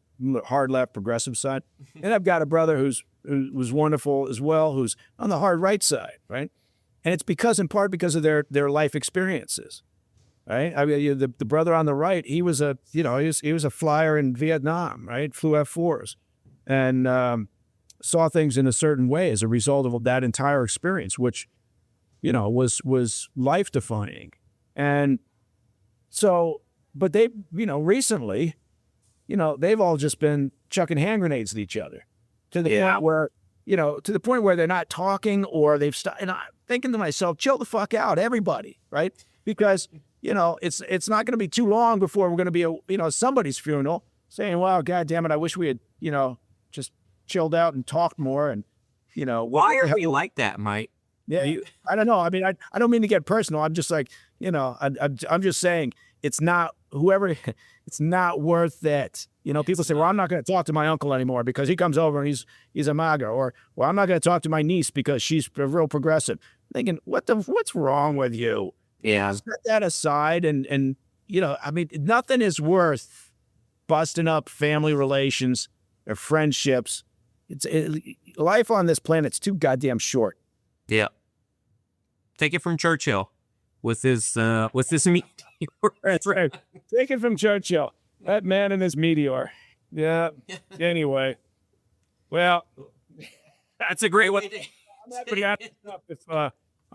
Speaker 5: hard left progressive side. And I've got a brother who's wonderful as well, who's on the hard right side, right? And it's in part because of their life experiences, right? I mean, the brother on the right, he was a flyer in Vietnam, right? Flew F-4s and saw things in a certain way as a result of that entire experience, which, was life defining. And so, but they, recently, they've all just been chucking hand grenades at each other to the point where, they're not talking or they've stopped. And I'm thinking to myself, chill the fuck out, everybody, right? Because, it's not going to be too long before we're going to be somebody's funeral saying, wow, God damn it, I wish we had, just chilled out and talked more. And,
Speaker 6: why are we like that, Mike?
Speaker 5: Yeah, I don't know. I mean, I don't mean to get personal. I'm just like, I'm just saying it's not worth it. People say, well, I'm not going to talk to my uncle anymore because he comes over and he's a MAGA, or, well, I'm not going to talk to my niece because she's real progressive. I'm thinking, what's wrong with you?
Speaker 6: Yeah.
Speaker 5: Set that aside and I mean, nothing is worth busting up family relations or friendships. Life on this planet's too goddamn short.
Speaker 6: Yeah. Take it from Churchill with his meteor.
Speaker 5: That's right. Take it from Churchill. That man and his meteor. Yeah. Anyway. Well,
Speaker 6: that's a great one.
Speaker 5: I'm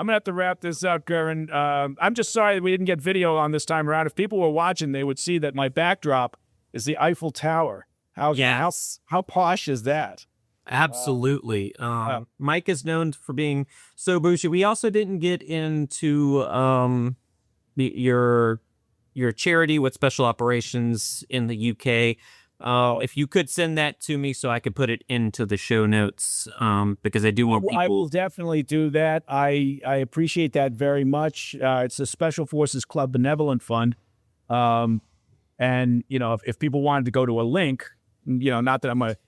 Speaker 5: gonna have to wrap this up, Kervin. I'm just sorry that we didn't get video on this time around. If people were watching, they would see that my backdrop is the Eiffel Tower. How posh is that?
Speaker 6: Absolutely. Mike is known for being so bougie. We also didn't get into your charity with special operations in the UK. If you could send that to me so I could put it into the show notes, because I do want people.
Speaker 5: I will definitely do that. I appreciate that very much. It's the Special Forces Club Benevolent Fund. And, if people wanted to go to a link, not that I'm going to,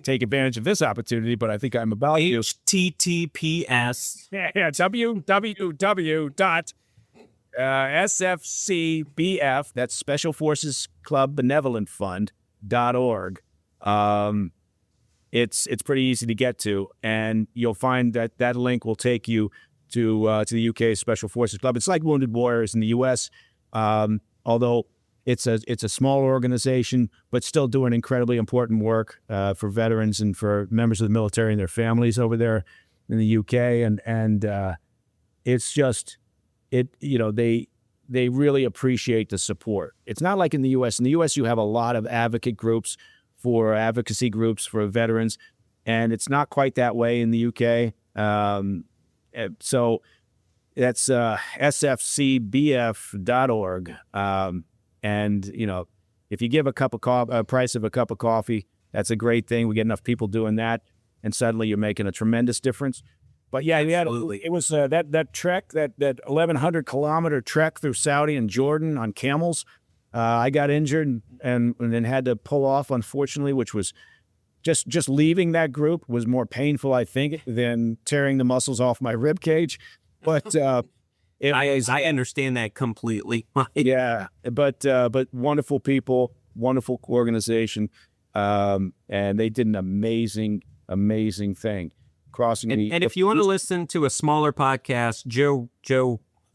Speaker 5: take advantage of this opportunity, but I think I'm about to.
Speaker 6: HTTPS.
Speaker 5: www.sfcbf, that's Special Forces Club Benevolent Fund.org. It's pretty easy to get to, and you'll find that link will take you to the UK Special Forces Club. It's like Wounded Warriors in the US, although it's a small organization, but still doing incredibly important work for veterans and for members of the military and their families over there in the UK. And it's just, they really appreciate the support. It's not like in the US. In the US, you have a lot of advocate groups advocacy groups for veterans, and it's not quite that way in the UK. So that's sfcbf.org. And, if you give a price of a cup of coffee, that's a great thing. We get enough people doing that, and suddenly you're making a tremendous difference. But yeah, it was that trek, that 1,100 kilometer trek through Saudi and Jordan on camels. I got injured and then had to pull off, unfortunately, which was just leaving that group was more painful, I think, than tearing the muscles off my rib cage. But
Speaker 6: I understand that completely.
Speaker 5: Yeah, but wonderful people, wonderful organization, and they did an amazing thing.
Speaker 6: And if you want to listen to a smaller podcast, Joe,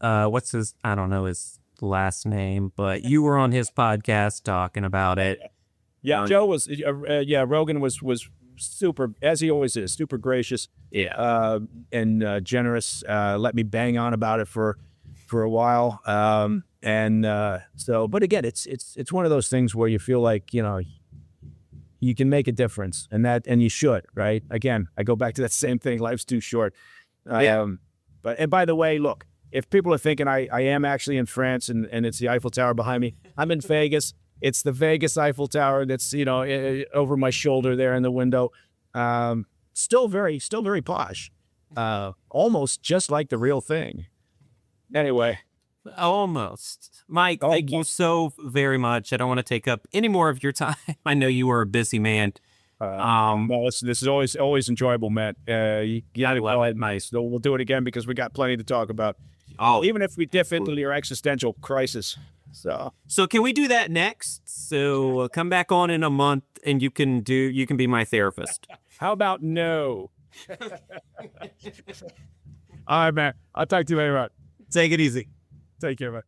Speaker 6: what's his? I don't know his last name, but you were on his podcast talking about it.
Speaker 5: Yeah, Joe was. Rogan was super, as he always is, super gracious.
Speaker 6: Yeah,
Speaker 5: and generous. Let me bang on about it for a while. But again, it's one of those things where you feel like you can make a difference, and you should, right? Again, I go back to that same thing. Life's too short. And by the way, look, if people are thinking I am actually in France and it's the Eiffel Tower behind me, I'm in Vegas. It's the Vegas Eiffel Tower that's, over my shoulder there in the window. Still very posh. Almost just like the real thing. Anyway.
Speaker 6: Almost. Mike, thank you so very much. I don't want to take up any more of your time. I know you are a busy man.
Speaker 5: Well, this is always enjoyable, Matt. You got to go ahead, nice. We'll do it again because we got plenty to talk about.
Speaker 6: Oh,
Speaker 5: even if we dip into your existential crisis.
Speaker 6: So can we do that next? So come back on in a month, and you can be my therapist.
Speaker 5: How about no? All right, man. I'll talk to you later on. Take it easy. Take care, man.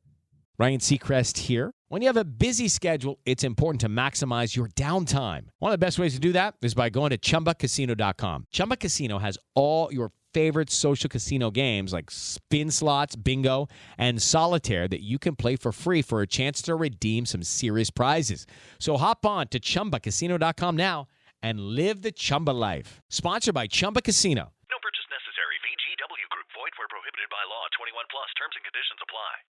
Speaker 1: Ryan Seacrest here. When you have a busy schedule, it's important to maximize your downtime. One of the best ways to do that is by going to ChumbaCasino.com. Chumba Casino has all your favorite social casino games like spin slots, bingo, and solitaire that you can play for free for a chance to redeem some serious prizes. So hop on to ChumbaCasino.com now and live the Chumba life. Sponsored by Chumba Casino.
Speaker 2: No purchase necessary. VGW Group. Void where prohibited by law. 21 plus. Terms and conditions apply.